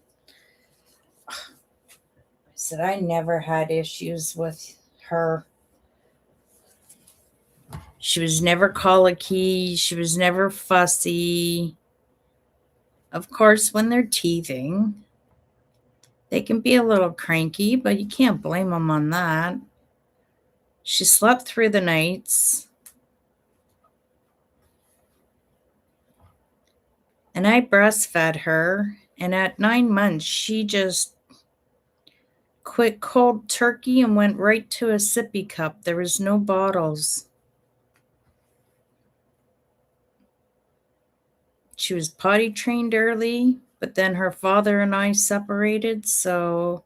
Speaker 1: I said, I never had issues with her. She was never colicky. She was never fussy. Of course, when they're teething, they can be a little cranky, but you can't blame them on that. She slept through the nights, and I breastfed her. And at 9 months, she just quit cold turkey and went right to a sippy cup. There was no bottles. She was potty trained early, but then her father and I separated, so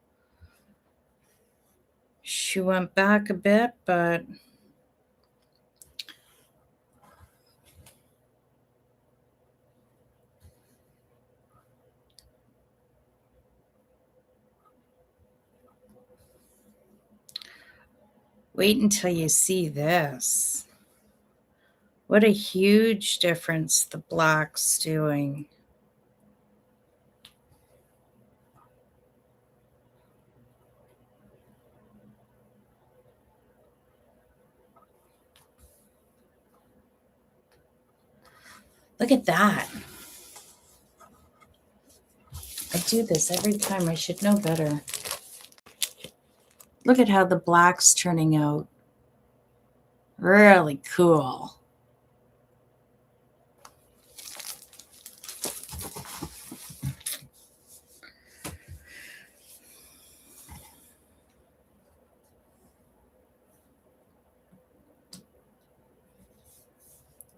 Speaker 1: she went back a bit, but wait until you see this. What a huge difference the black's doing. Look at that. I do this every time. I should know better. Look at how the black's turning out. Really cool.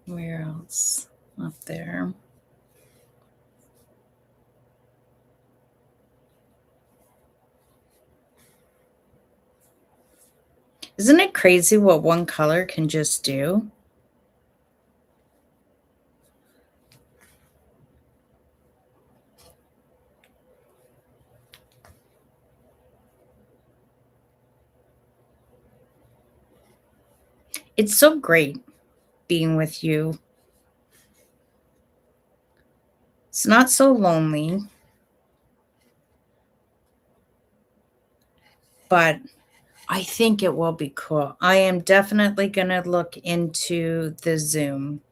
Speaker 1: Where else? up there. Isn't it crazy what one color can just do? It's so great being with you. It's not so lonely, but I think it will be cool. I am definitely going to look into the Zoom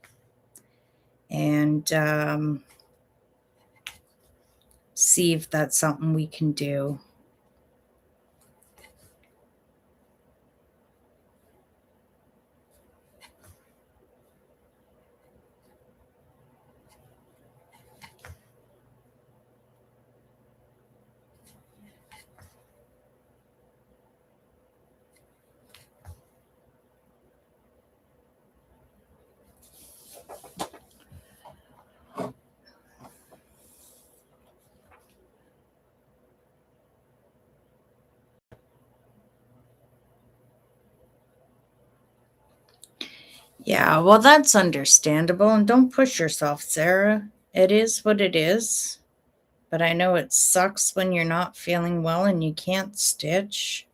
Speaker 1: and see if that's something we can do. Yeah, well, that's understandable. And don't push yourself, Sarah. It is what it is. But I know it sucks when you're not feeling well and you can't stitch.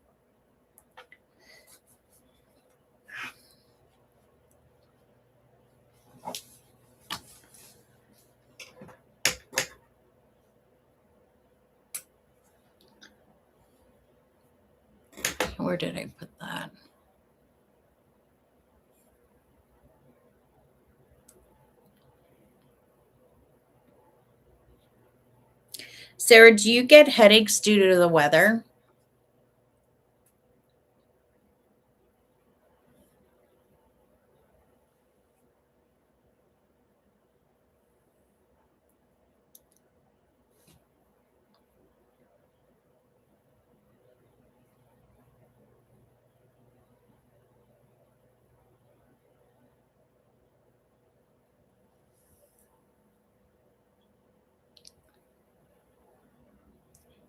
Speaker 1: Where did I put that? Sarah, do you get headaches due to the weather?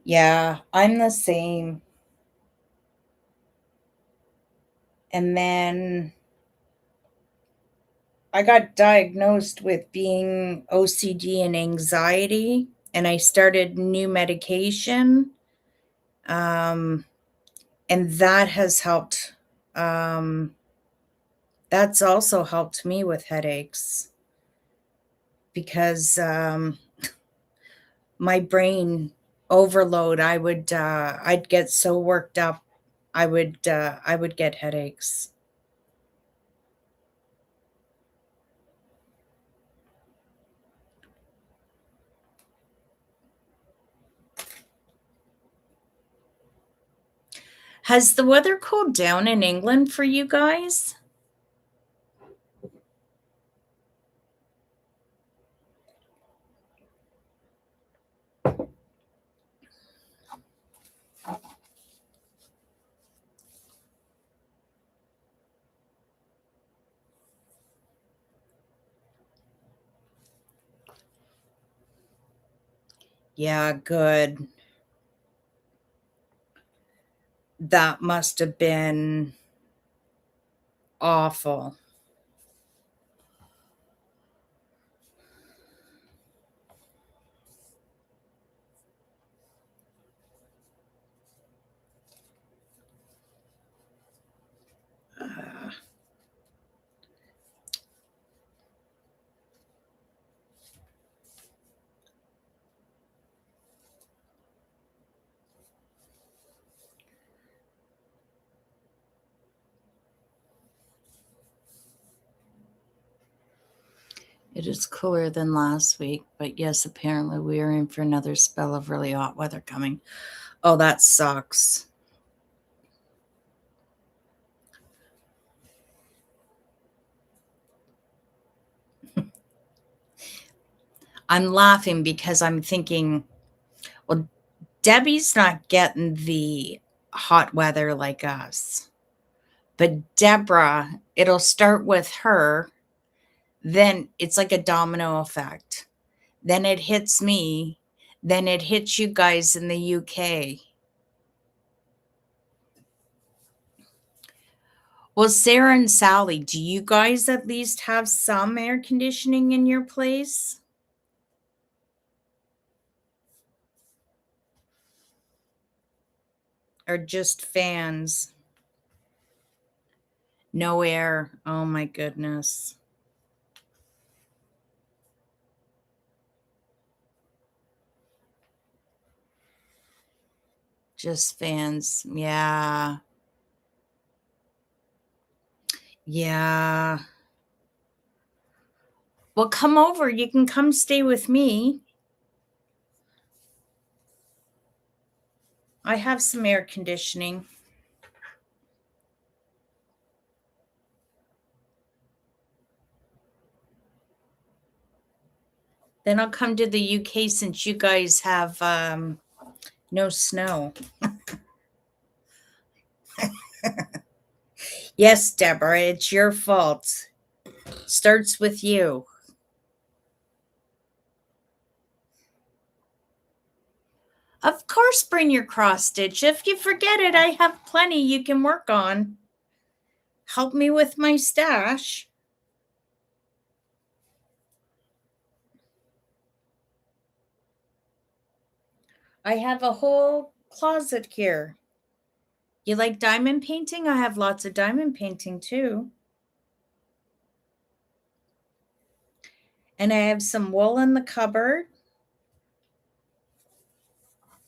Speaker 1: Yeah, I'm the same. And then I got diagnosed with being OCD and anxiety, and I started new medication. Um, and that has helped. Um, that's also helped me with headaches because my brain overload, I'd get so worked up, I would get headaches. Has the weather cooled down in England for you guys? Yeah, good. That must have been awful. Uh, it is cooler than last week, but yes, apparently we are in for another spell of really hot weather coming. Oh, that sucks. I'm laughing because I'm thinking, well, Debbie's not getting the hot weather like us. But Deborah, it'll start with her, then it's like a domino effect. Then it hits me, then it hits you guys in the UK. Well, Sarah and Sally, do you guys at least have some air conditioning in your place? Or just fans? No air. Oh my goodness. Just fans. Yeah. Yeah. Well, come over. You can come stay with me. I have some air conditioning. Then I'll come to the UK since you guys have no snow. Yes, Deborah, it's your fault. Starts with you. Of course, bring your cross stitch. If you forget it, I have plenty you can work on. Help me with my stash. I have a whole closet here. You like diamond painting? I have lots of diamond painting too. And I have some wool in the cupboard.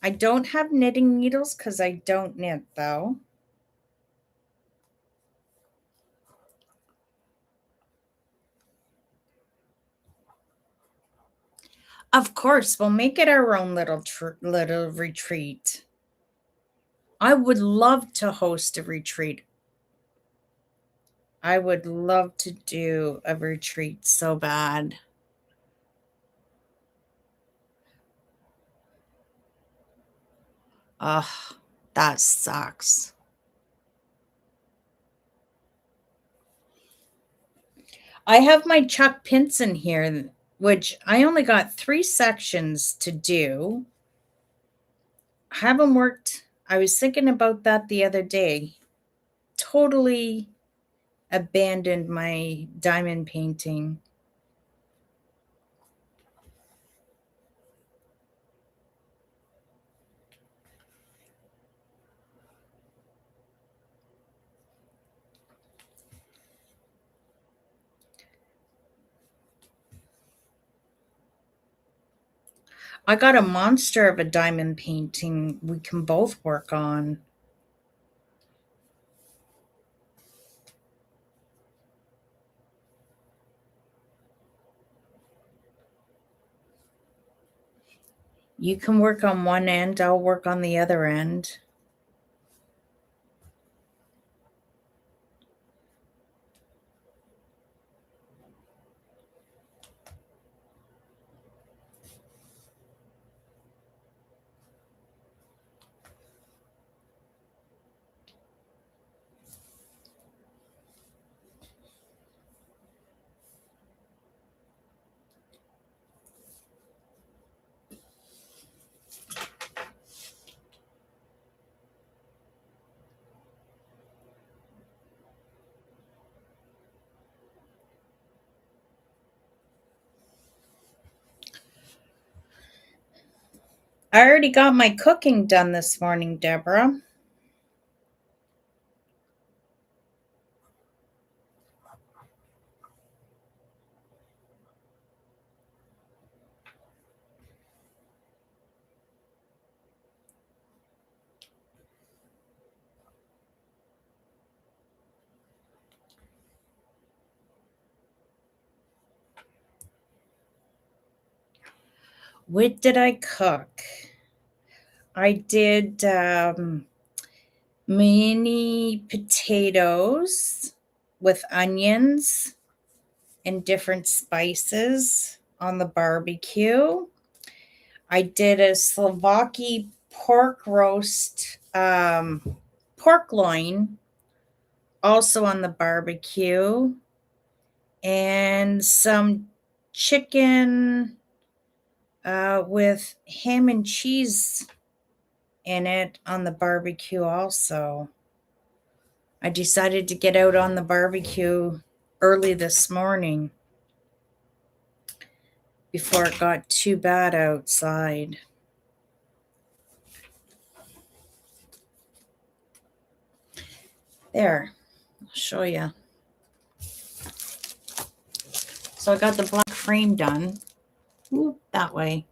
Speaker 1: I don't have knitting needles because I don't knit though. Of course, we'll make it our own little retreat. I would love to host a retreat. I would love to do a retreat so bad. Ugh, that sucks. I have my Chuck Pinson here, which I only got 3 sections to do. Haven't worked. I was thinking about that the other day. Totally abandoned my diamond painting. I got a monster of a diamond painting we can both work on. You can work on one end, I'll work on the other end. I already got my cooking done this morning, Deborah. What did I cook? I did mini potatoes with onions and different spices on the barbecue. I did a Slovakia pork roast, pork loin, also on the barbecue. and some chicken with ham and cheese in it on the barbecue also. I decided to get out on the barbecue early this morning before it got too bad outside. There, I'll show you. So I got the black frame done. Ooh, that way.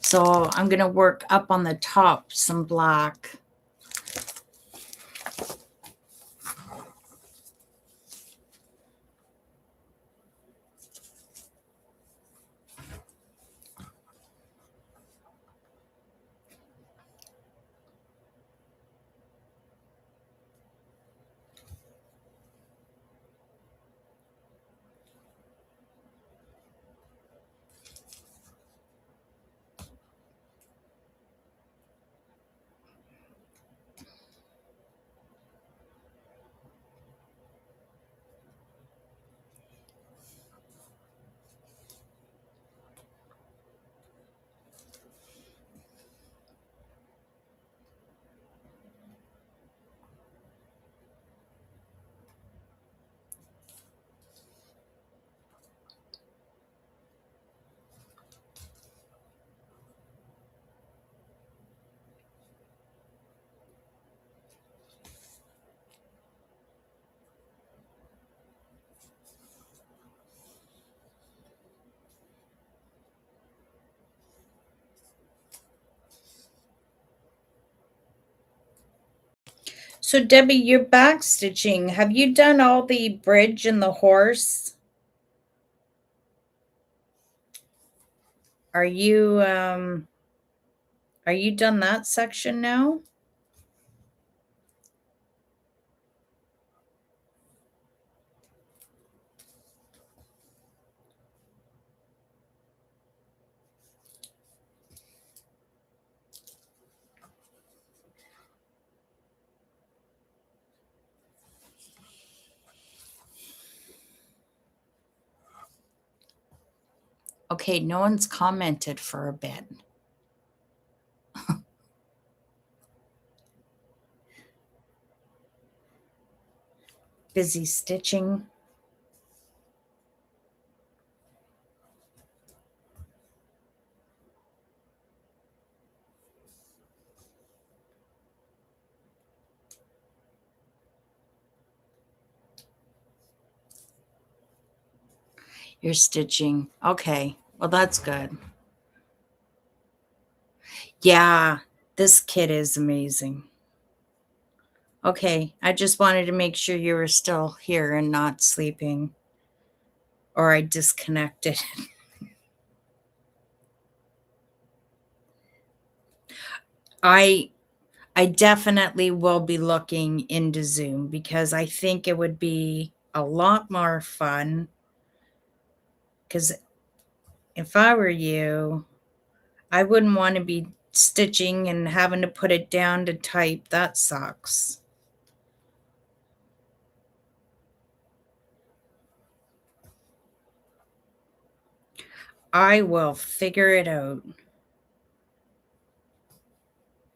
Speaker 1: So I'm going to work up on the top some black. So Debbie, you're back stitching. Have you done all the bridge and the horse? Are you done that section now? Okay, no one's commented for a bit. Busy stitching. You're stitching. Okay, well, that's good. Yeah, this kit is amazing. Okay, I just wanted to make sure you were still here and not sleeping, or I disconnected. I I definitely will be looking into Zoom because I think it would be a lot more fun. Because if I were you, I wouldn't want to be stitching and having to put it down to type. That sucks. I will figure it out.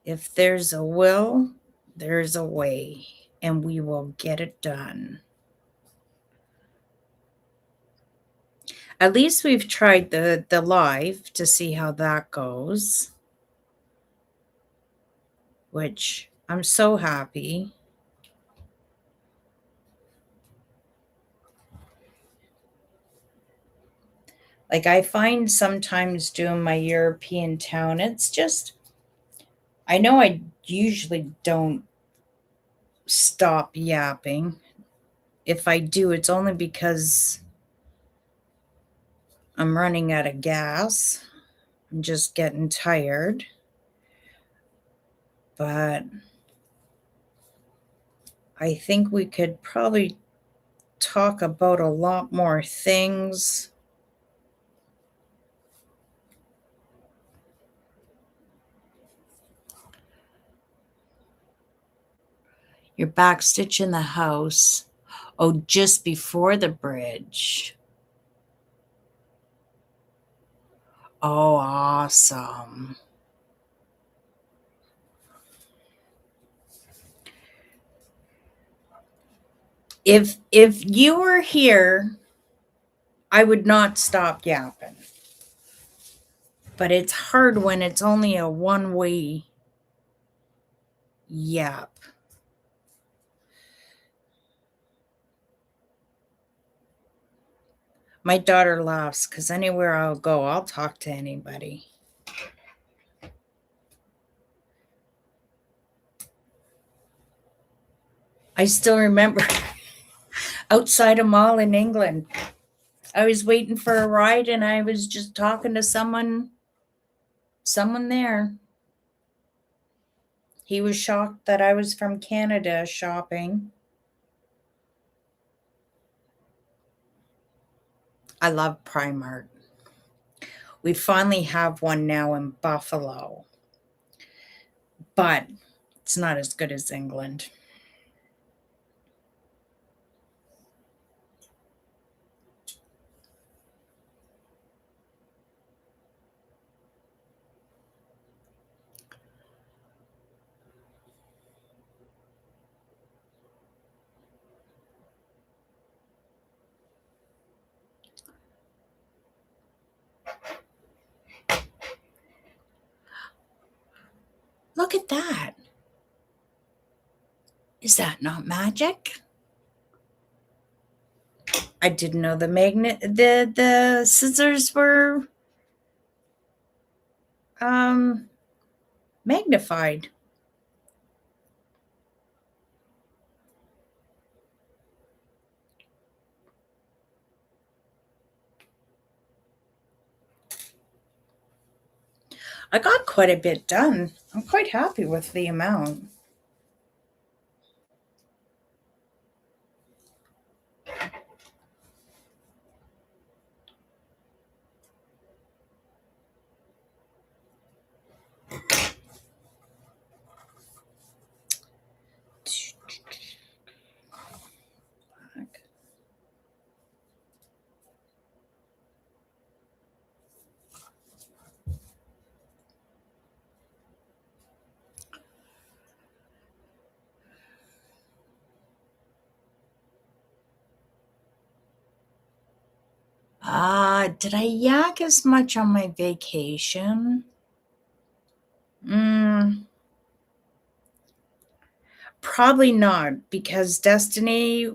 Speaker 1: If there's a will, there's a way, and we will get it done. At least we've tried the live to see how that goes, which I'm so happy. Like, I find sometimes doing my European town, it's just, I know I usually don't stop yapping. If I do, it's only because I'm running out of gas. I'm just getting tired. But I think we could probably talk about a lot more things. You're back stitching the house. Oh, just before the bridge. Oh, awesome. If you were here, I would not stop yapping. But it's hard when it's only a one-way yap. My daughter laughs because anywhere I'll go, I'll talk to anybody. I still remember outside a mall in England, I was waiting for a ride and I was just talking to someone there. He was shocked that I was from Canada shopping. I love Primark. We finally have one now in Buffalo, but it's not as good as England. Look at that. Is that not magic? I didn't know the scissors were um magnified. I got quite a bit done. I'm quite happy with the amount. Did I yak as much on my vacation? Mm, probably not, because Destiny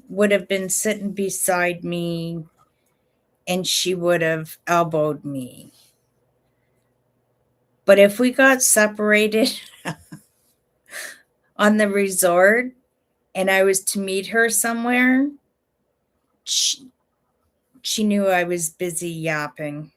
Speaker 1: would have been sitting beside me and she would have elbowed me. But if we got separated on the resort and I was to meet her somewhere, she knew I was busy yapping.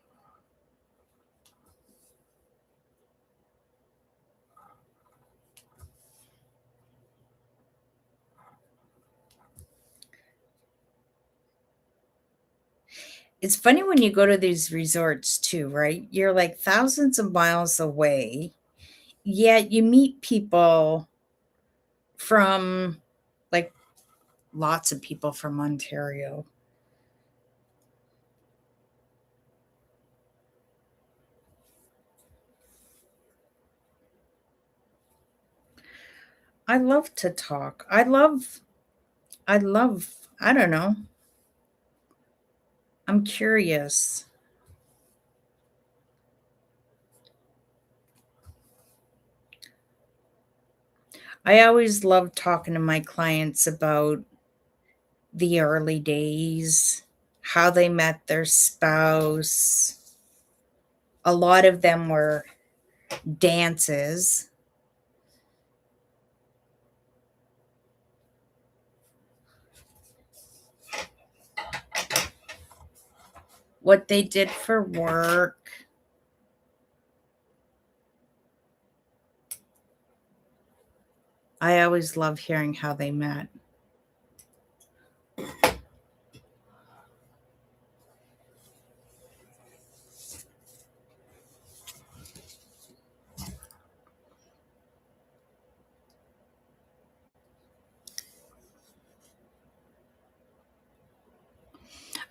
Speaker 1: It's funny when you go to these resorts too, right? You're like thousands of miles away, yet you meet people from like lots of people from Ontario. I love to talk. I don't know. I'm curious. I always love talking to my clients about the early days, how they met their spouse. A lot of them were dances. What they did for work. I always love hearing how they met.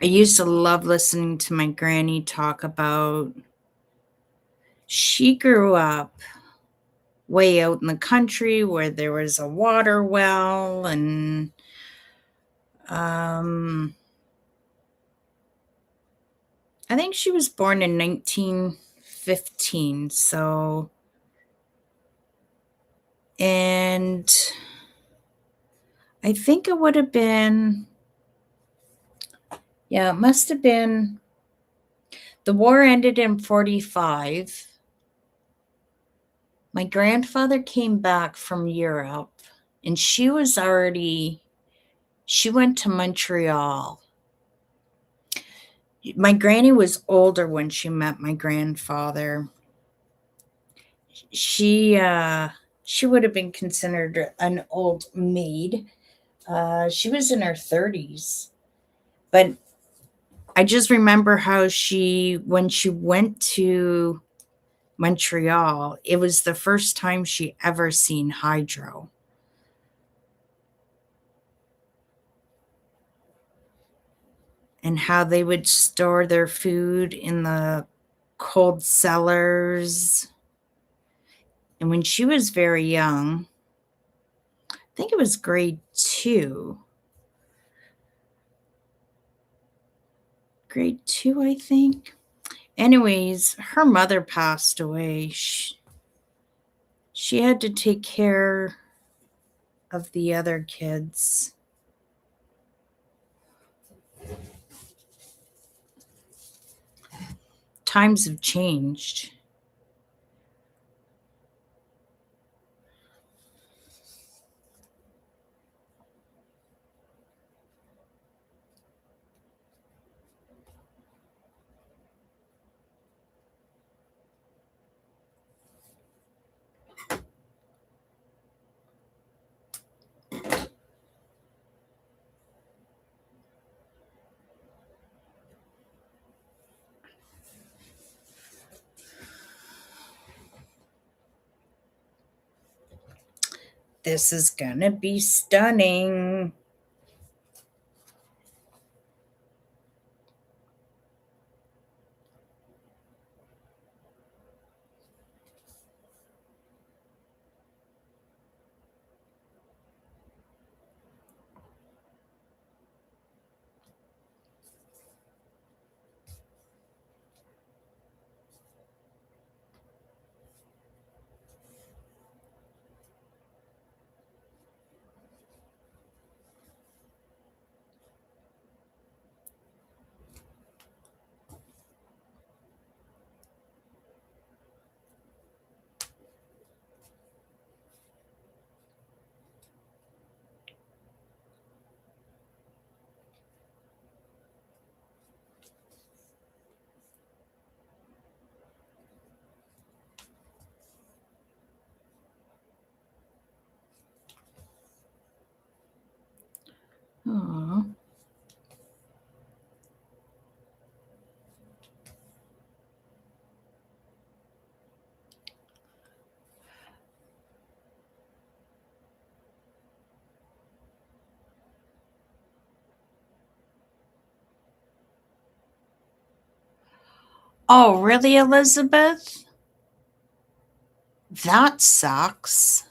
Speaker 1: I used to love listening to my granny talk about she grew up way out in the country where there was a water well and um I think she was born in 1915, and I think it would have been, yeah, it must have been, the war ended in 45. My grandfather came back from Europe and she went to Montreal. My granny was older when she met my grandfather. She would have been considered an old maid. She was in her 30s. But I just remember how when she went to Montreal, it was the first time she ever seen hydro. And how they would store their food in the cold cellars. And when she was very young, I think it was grade 2. Grade 2, I think. Anyways, her mother passed away. She had to take care of the other kids. Times have changed. This is gonna be stunning. Aw. Oh, really, Elizabeth? That sucks.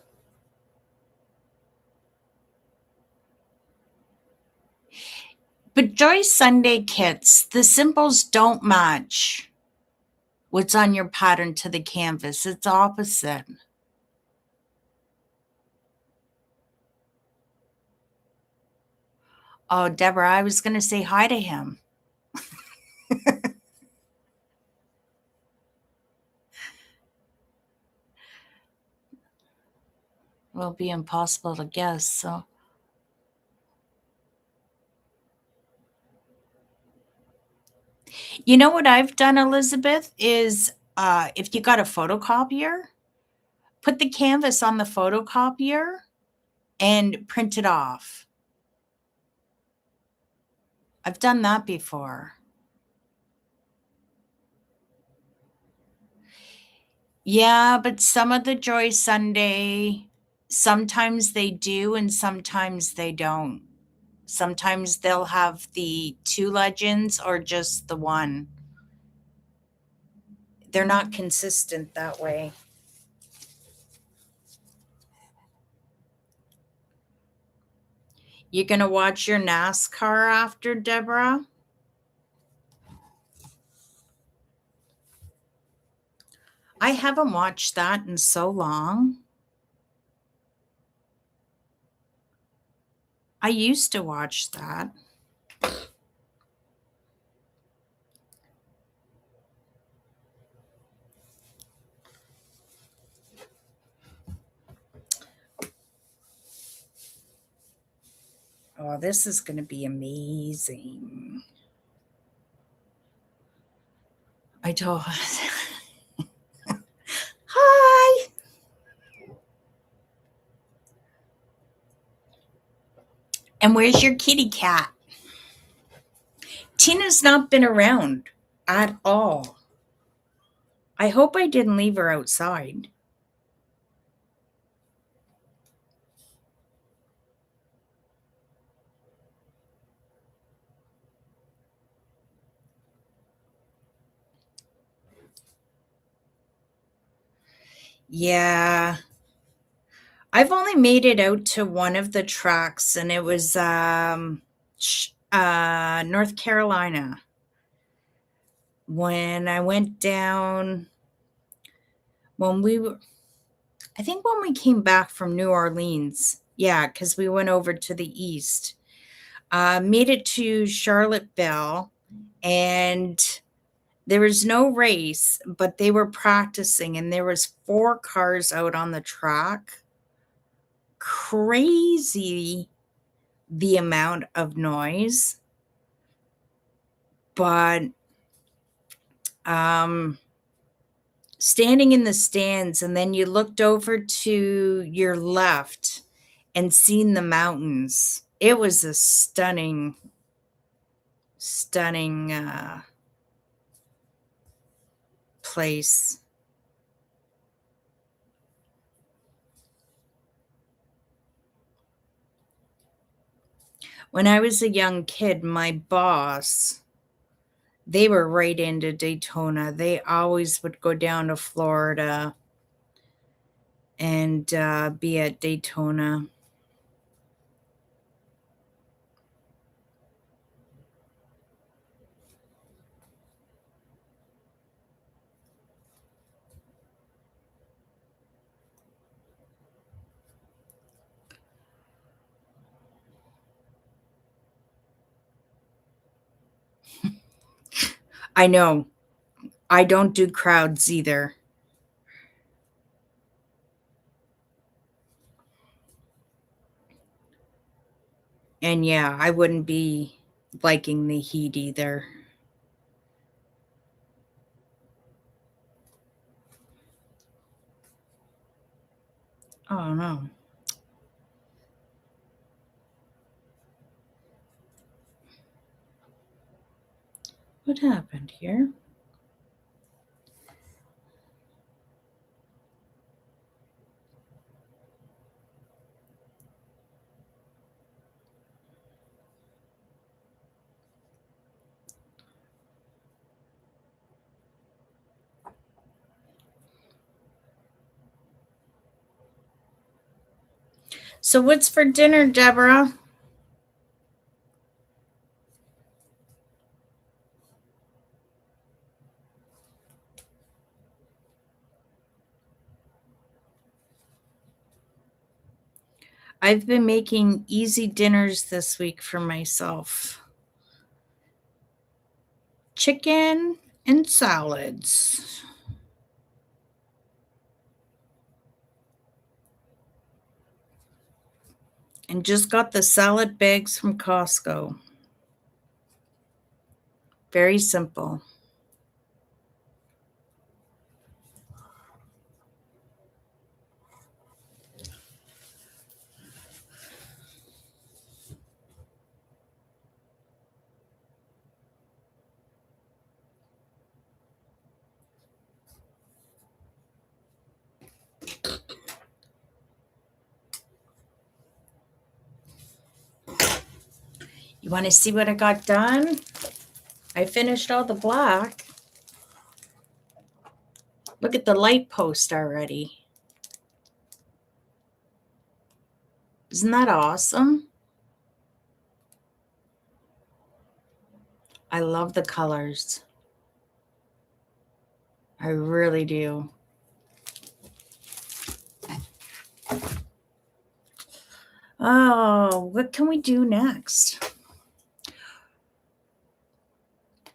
Speaker 1: But Joyce Sunday kits, the symbols don't match what's on your pattern to the canvas. It's opposite. Oh, Deborah, I was going to say hi to him. Will be impossible to guess. So, you know what I've done, Elizabeth, is if you got a photocopier, put the canvas on the photocopier and print it off. I've done that before. Yeah, but some of the Joy Sunday, sometimes they do and sometimes they don't. Sometimes they'll have the two legends or just the one. They're not consistent that way. You gonna watch your NASCAR after, Deborah? I haven't watched that in so long. I used to watch that. Oh, this is going to be amazing. I told Hi. And where's your kitty cat? Tina's not been around at all. I hope I didn't leave her outside. Yeah. I've only made it out to one of the tracks, and it was North Carolina. When I went down, when we were, I think when we came back from New Orleans, yeah, because we went over to the east, made it to Charlottesville, and there was no race, but they were practicing, and there was 4 cars out on the track. Crazy the amount of noise, but standing in the stands, and then you looked over to your left and seen the mountains. It was a stunning place. When I was a young kid, my boss, they were right into Daytona. They always would go down to Florida and be at Daytona. I know. I don't do crowds either. And yeah, I wouldn't be liking the heat either. Oh no. What happened here? So what's for dinner, Deborah? I've been making easy dinners this week for myself. Chicken and salads. And just got the salad bags from Costco. Very simple. You want to see what I got done? I finished all the black. Look at the light post already. Isn't that awesome? I love the colors. I really do. Oh, what can we do next?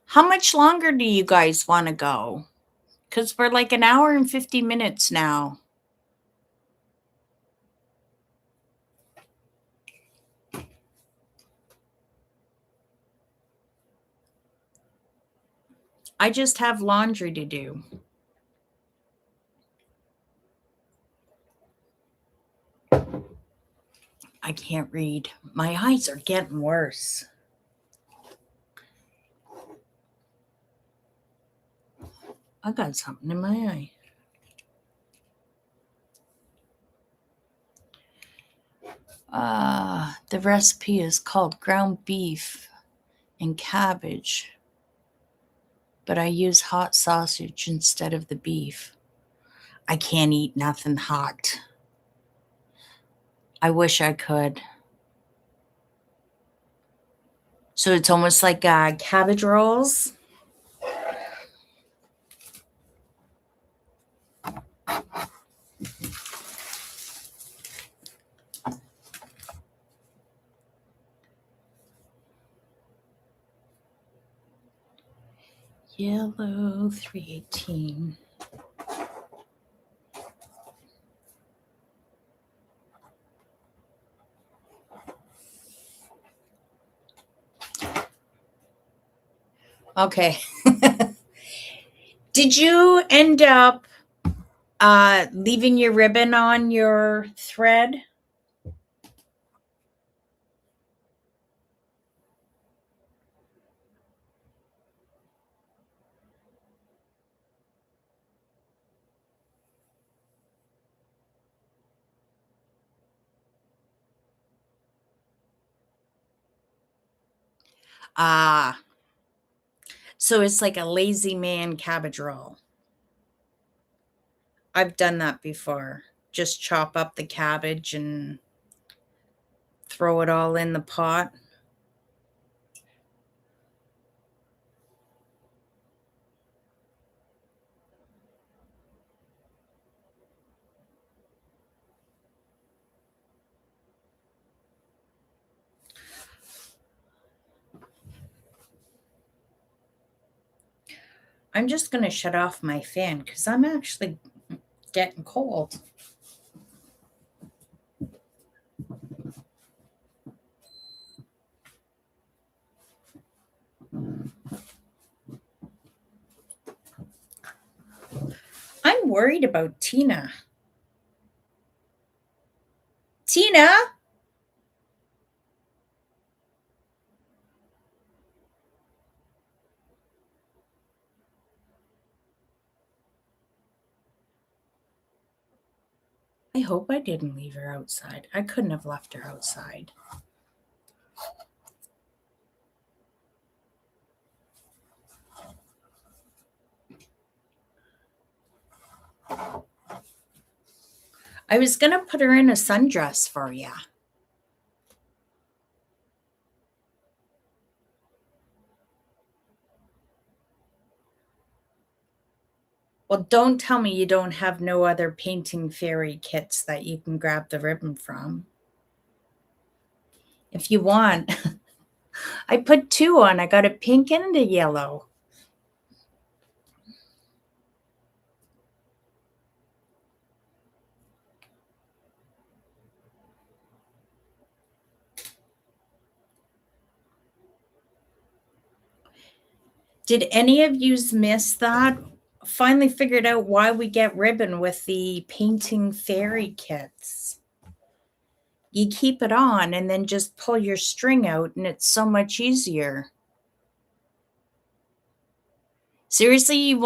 Speaker 1: How much longer do you guys want to go? Because we're like an hour and 50 minutes now. I just have laundry to do. I can't read. My eyes are getting worse. I got something in my eye. The recipe is called ground beef and cabbage, but I use hot sausage instead of the beef. I can't eat nothing hot. I wish I could. So it's almost like cabbage rolls. Yellow 318. Okay. Did you end up leaving your ribbon on your thread? Ah, so it's like a lazy man cabbage roll. I've done that before. Just chop up the cabbage and throw it all in the pot. I'm just going to shut off my fan because I'm actually getting cold. I'm worried about Tina. Tina? I hope I didn't leave her outside. I couldn't have left her outside. I was going to put her in a sundress for you. Well, don't tell me you don't have no other painting fairy kits that you can grab the ribbon from. If you want, I put two on. I got a pink and a yellow. Did any of yous miss that? Finally figured out why we get ribbon with the painting fairy kits. You keep it on and then just pull your string out, and it's so much easier. Seriously,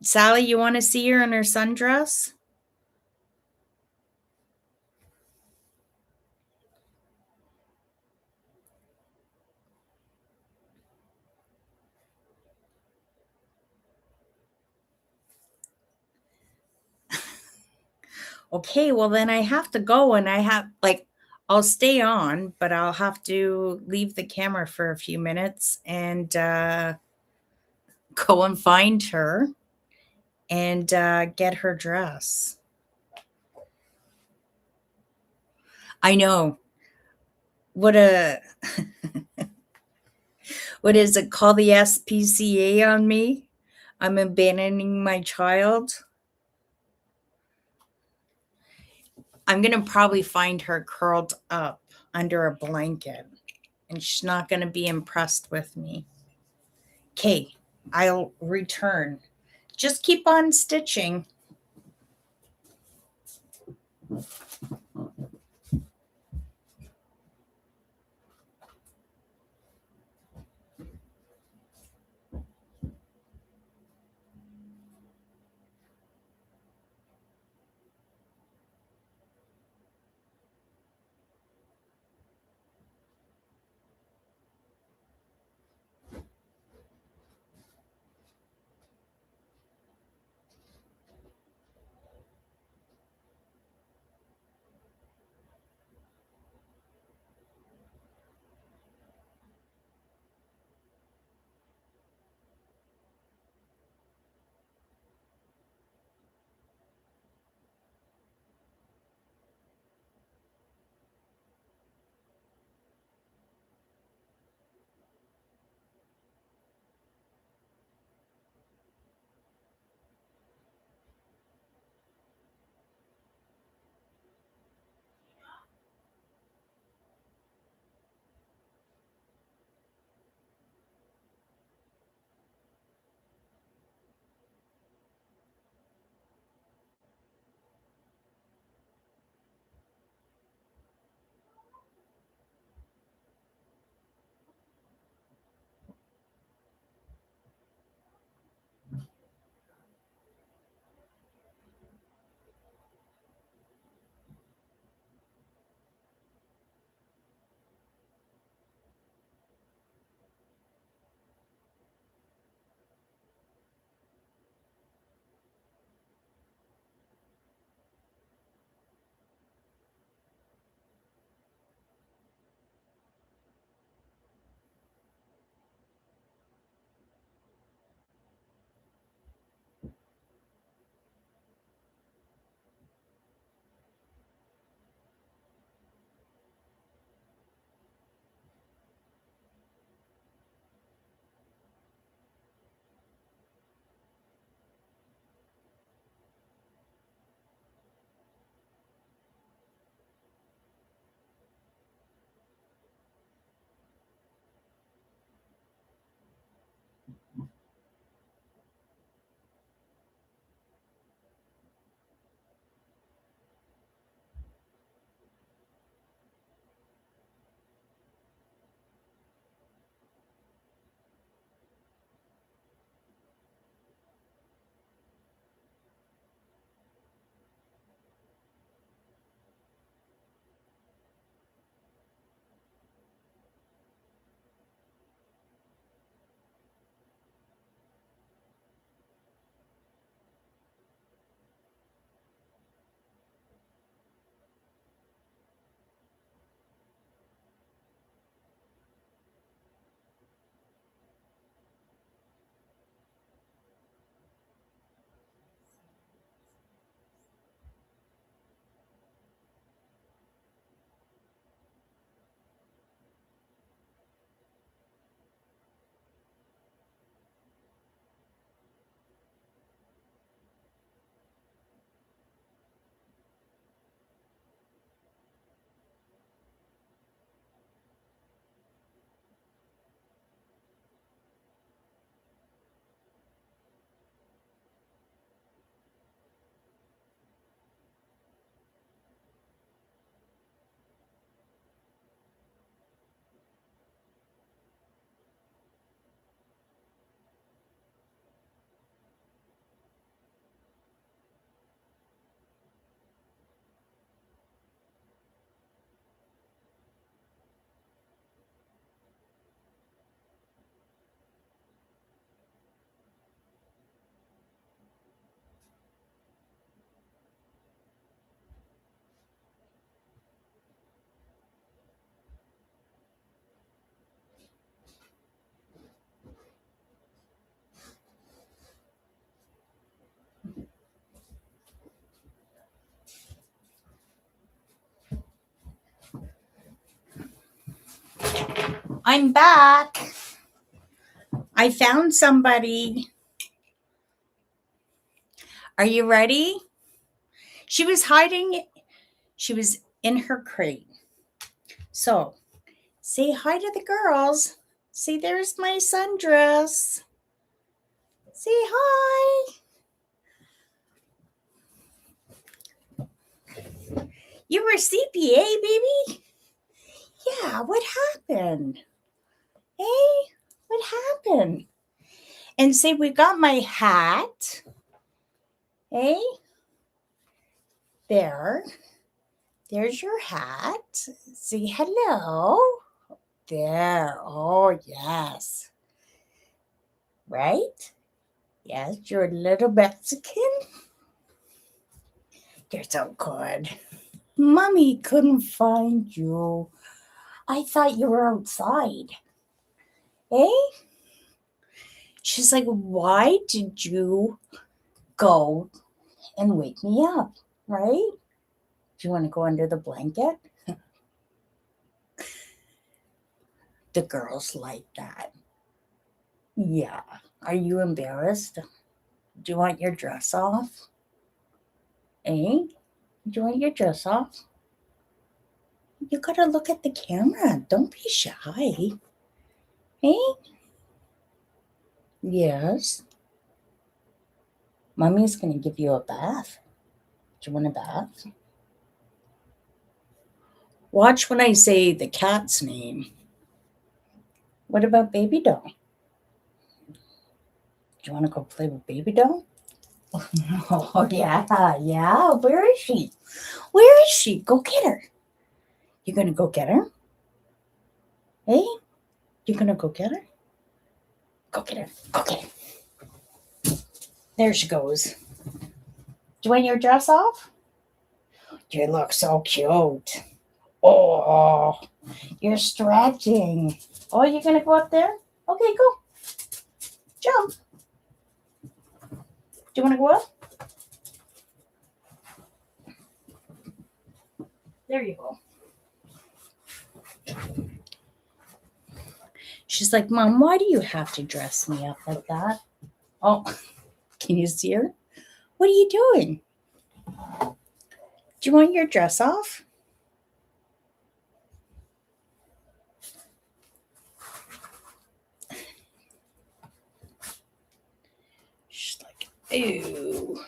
Speaker 1: Sally, you want to see her in her sundress? Okay, well then I have to go and I have like I'll stay on, but I'll have to leave the camera for a few minutes and go and find her and get her dress. I know. What a what is it? Call the SPCA on me? I'm abandoning my child. I'm gonna probably find her curled up under a blanket, and she's not gonna be impressed with me. Okay, I'll return. Just keep on stitching. I'm back. I found somebody. Are you ready? She was hiding. She was in her crate. So say hi to the girls. See, there's my sundress. Say hi. You were sleepy, eh, baby? Yeah, what happened? Hey, what happened? And say, we got my hat. Hey, there. There's your hat. Say hello. There. Oh, yes. Right? Yes, you're a little Mexican. You're so good. Mommy couldn't find you. I thought you were outside. Eh? She's like, why did you go and wake me up? Right? Do you want to go under the blanket? The girls like that. Yeah. Are you embarrassed? Do you want your dress off? Eh? Do you want your dress off? You gotta look at the camera. Don't be shy. Eh? Yes. Mommy's gonna give you a bath. Do you want a bath? Watch when I say the cat's name. What about Baby Doll? Do you want to go play with Baby Doll? Oh, yeah. Where is she? Where is she? Go get her. You gonna go get her? Hey? You gonna go get her? Go get her. Go get her. There she goes. Do you want your dress off? You look so cute. Oh, you're stretching. Oh, you're gonna go up there? Okay, go. Jump. Do you want to go up? There you go. She's like, Mom, why do you have to dress me up like that? Oh, can you see her? What are you doing? Do you want your dress off? She's like, ew.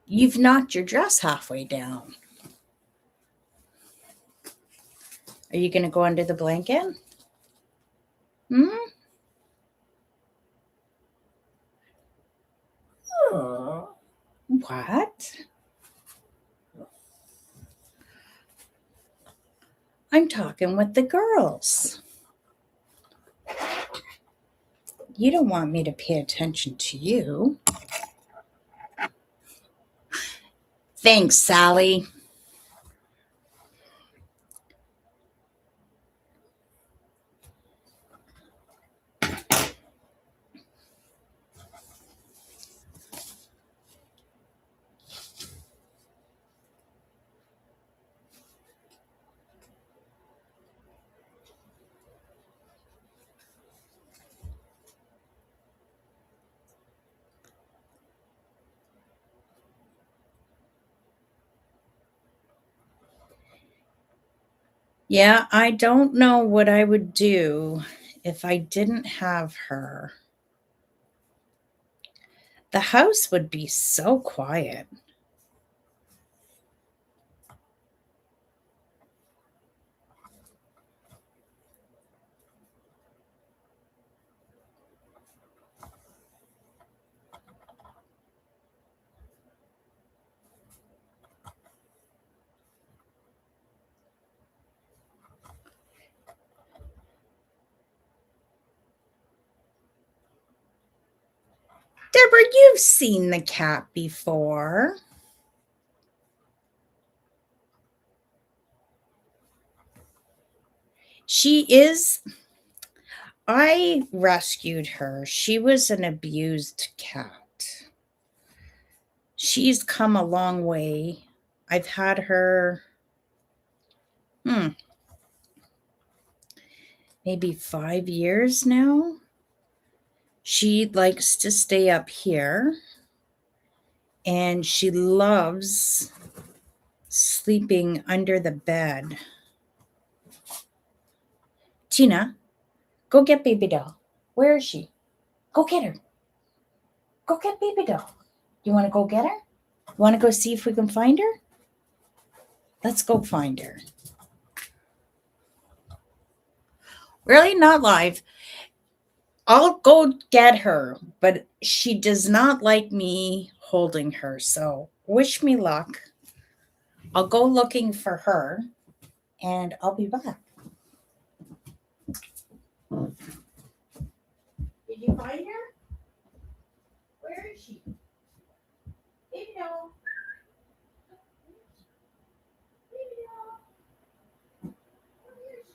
Speaker 1: You've knocked your dress halfway down. Are you going to go under the blanket? Hmm? What? I'm talking with the girls. You don't want me to pay attention to you. Thanks, Sally. Yeah, I don't know what I would do if I didn't have her. The house would be so quiet. Deborah, you've seen the cat before. She is, I rescued her. She was an abused cat. She's come a long way. I've had her, maybe 5 years now. She likes to stay up here and she loves sleeping under the bed. Tina, go get baby doll. Where is she? Go get her. Go get baby doll. You want to go get her? Want to go see if we can find her? Let's go find her. Really? Not live. I'll go get her, but she does not like me holding her. So wish me luck. I'll go looking for her and I'll be back. Did you find her? Where is she? Baby doll. Baby doll. Where is she?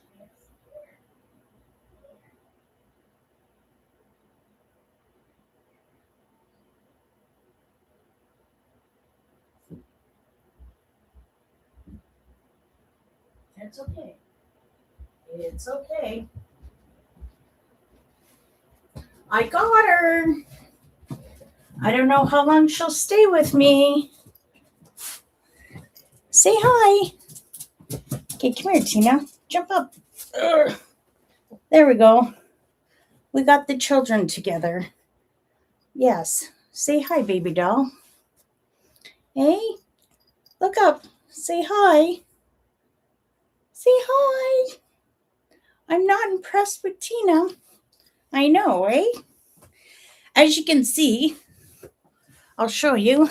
Speaker 1: That's okay. It's okay. I got her. I don't know how long she'll stay with me. Say hi. Okay, come here, Tina. Jump up. Ugh. There we go. We got the children together. Yes. Say hi, baby doll. Hey, look up. Say hi. Say hi. I'm not impressed with Tina. I know, eh? As you can see, I'll show you.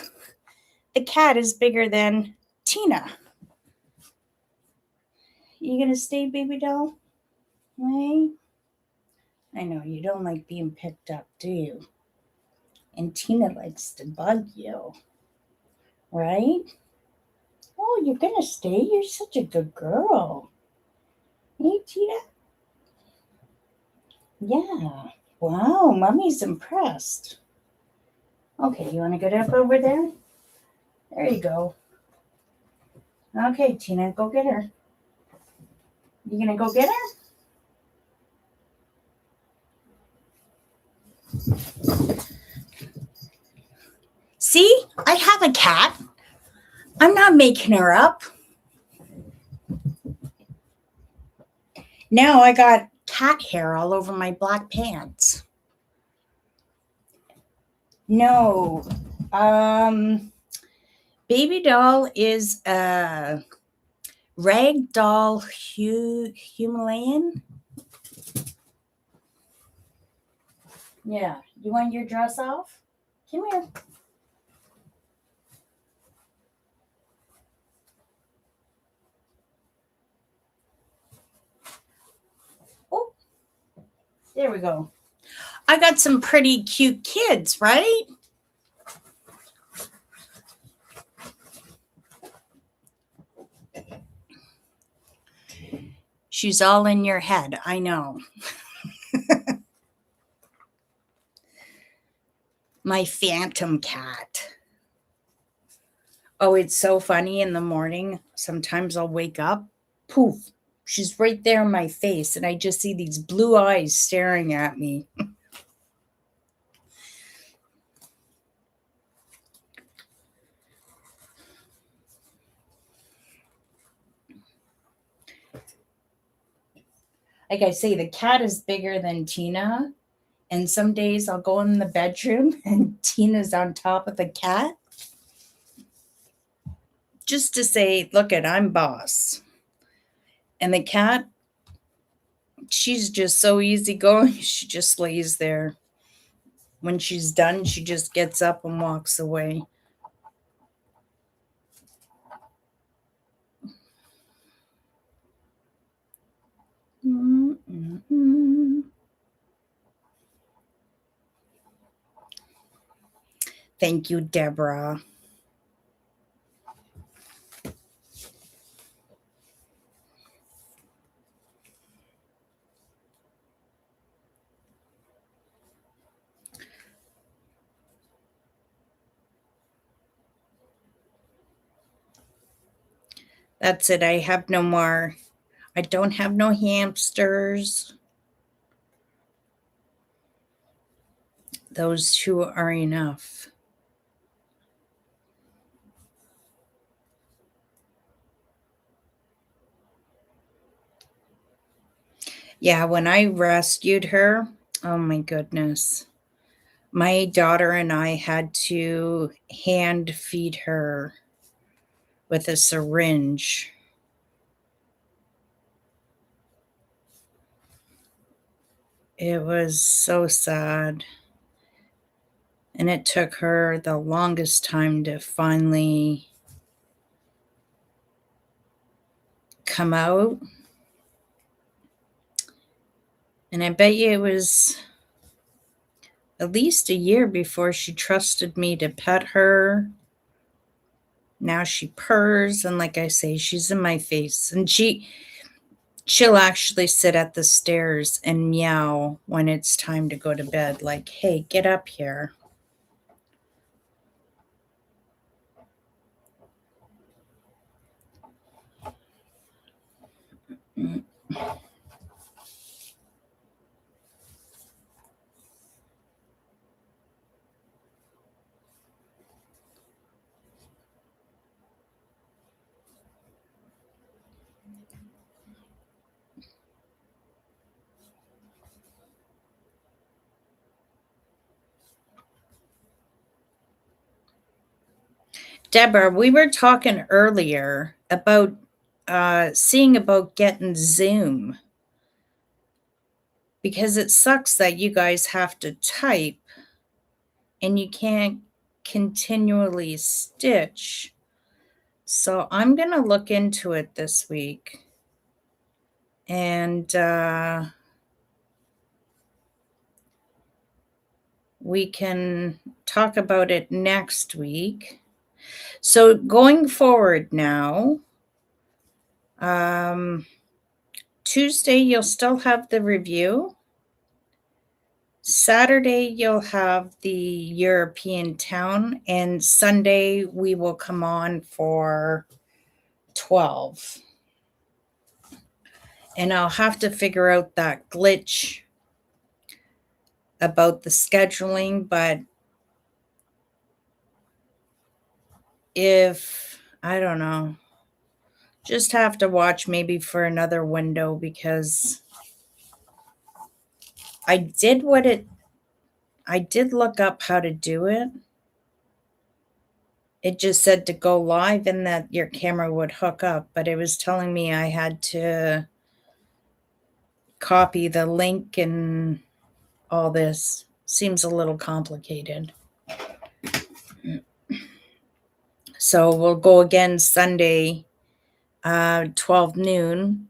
Speaker 1: The cat is bigger than Tina. You gonna stay, baby doll? Hey? I know you don't like being picked up, do you? And Tina likes to bug you, right? Oh, you're gonna stay? You're such a good girl. Hey, Tina? Yeah. Wow, mommy's impressed. Okay, you want to get up over there? There you go. Okay, Tina, go get her. You gonna go get her? See, I have a cat. I'm not making her up. Now I got cat hair all over my black pants. No. Baby doll is a rag doll Himalayan. Yeah. You want your dress off? Come here. Oh, there we go. I got some pretty cute kids, right? She's all in your head. I know. My phantom cat. Oh, it's so funny in the morning. Sometimes I'll wake up, poof, she's right there in my face, and I just see these blue eyes staring at me. Like I say, the cat is bigger than Tina. And some days I'll go in the bedroom and Tina's on top of the cat. Just to say, look at, I'm boss. And the cat, she's just so easygoing. She just lays there. When she's done, she just gets up and walks away. Mm-hmm. Thank you, Deborah. That's it. I have no more. I don't have no hamsters. Those two are enough. Yeah, when I rescued her, oh my goodness. My daughter and I had to hand feed her with a syringe. It was so sad. And it took her the longest time to finally come out. And I bet you it was at least a year before she trusted me to pet her. Now she purrs, and like I say, she's in my face. And she'll actually sit at the stairs and meow when it's time to go to bed, like, hey, get up here. Deborah, we were talking earlier about seeing about getting Zoom because it sucks that you guys have to type and you can't continually stitch. So I'm going to look into it this week. And we can talk about it next week. So going forward now, Tuesday you'll still have the review. Saturday you'll have the European town, and Sunday we will come on for 12. And I'll have to figure out that glitch about the scheduling, but if I don't know, just have to watch maybe for another window because I did look up how to do it. It just said to go live and that your camera would hook up, but it was telling me I had to copy the link and all this. Seems a little complicated. So we'll go again Sunday, 12 noon.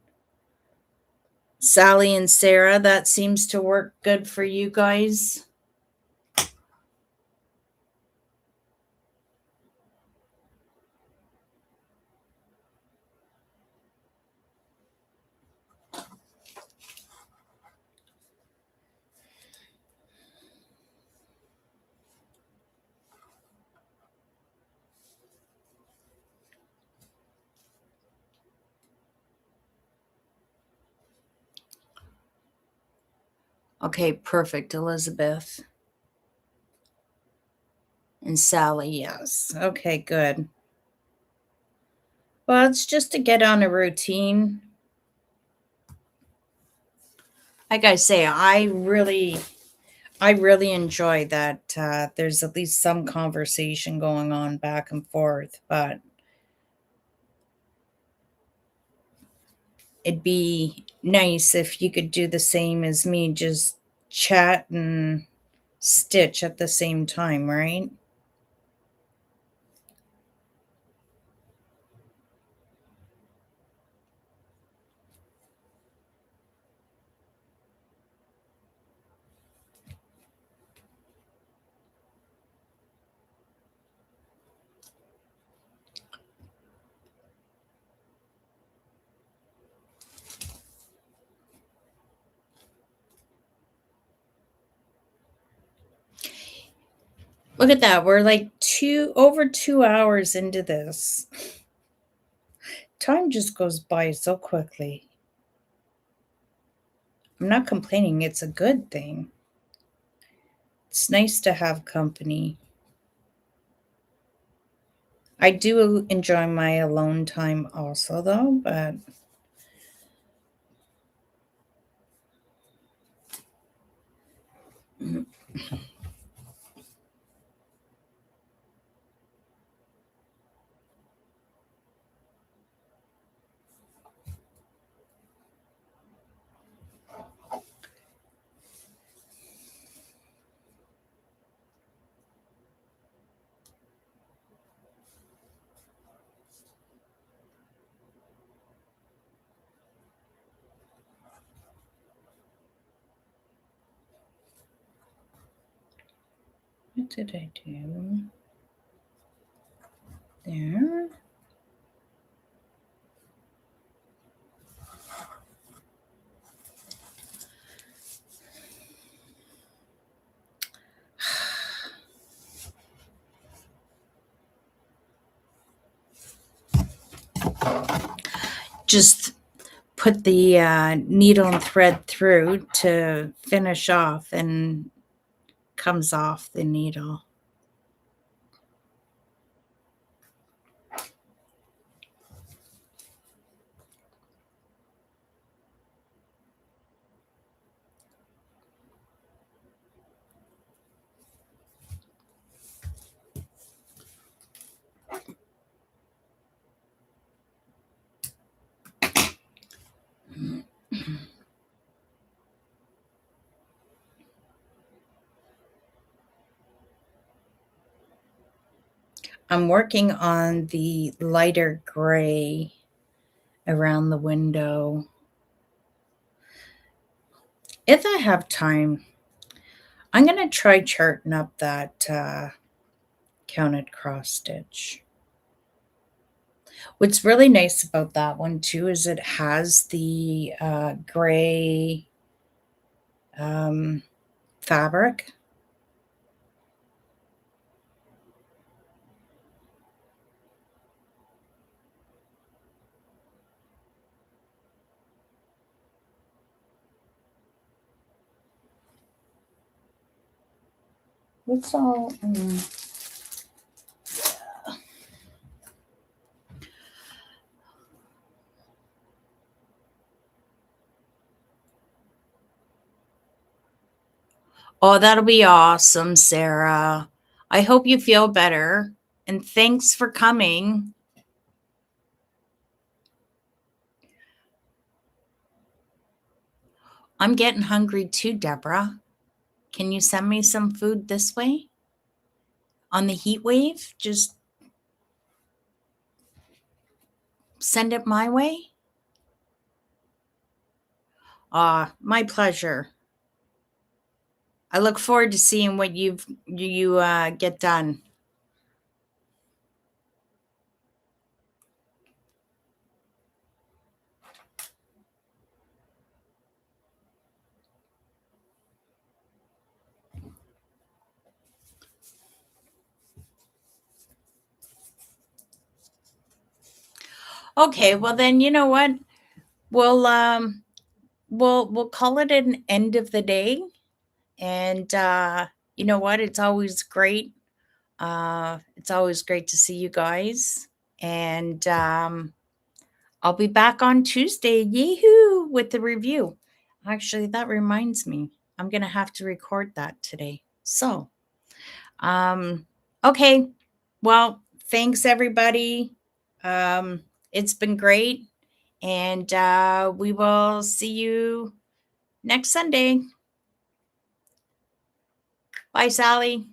Speaker 1: Sally and Sarah, that seems to work good for you guys. Okay, perfect, Elizabeth. And Sally, yes. Okay, good. Well, it's just to get on a routine. Like I say, I really enjoy that there's at least some conversation going on back and forth, but it'd be nice if you could do the same as me, just chat and stitch at the same time, right? Look at that. We're like over 2 hours into this. Time just goes by so quickly. I'm not complaining, it's a good thing. It's nice to have company. I do enjoy my alone time also, though, but what did I do there? Just put the needle and thread through to finish off and comes off the needle. I'm working on the lighter gray around the window. If I have time, I'm going to try charting up that counted cross stitch. What's really nice about that one too is it has the gray fabric. What's all? Oh, that'll be awesome, Sarah. I hope you feel better. And thanks for coming. I'm getting hungry too, Deborah. Can you send me some food this way? On the heat wave? Just send it my way? My pleasure. I look forward to seeing what you get done. Okay, well then you know what? We'll call it an end of the day. And you know what? It's always great to see you guys. And I'll be back on Tuesday, yee-hoo, with the review. Actually, that reminds me, I'm gonna have to record that today. So, okay. Well, thanks everybody. It's been great, and we will see you next Sunday. Bye, Sally.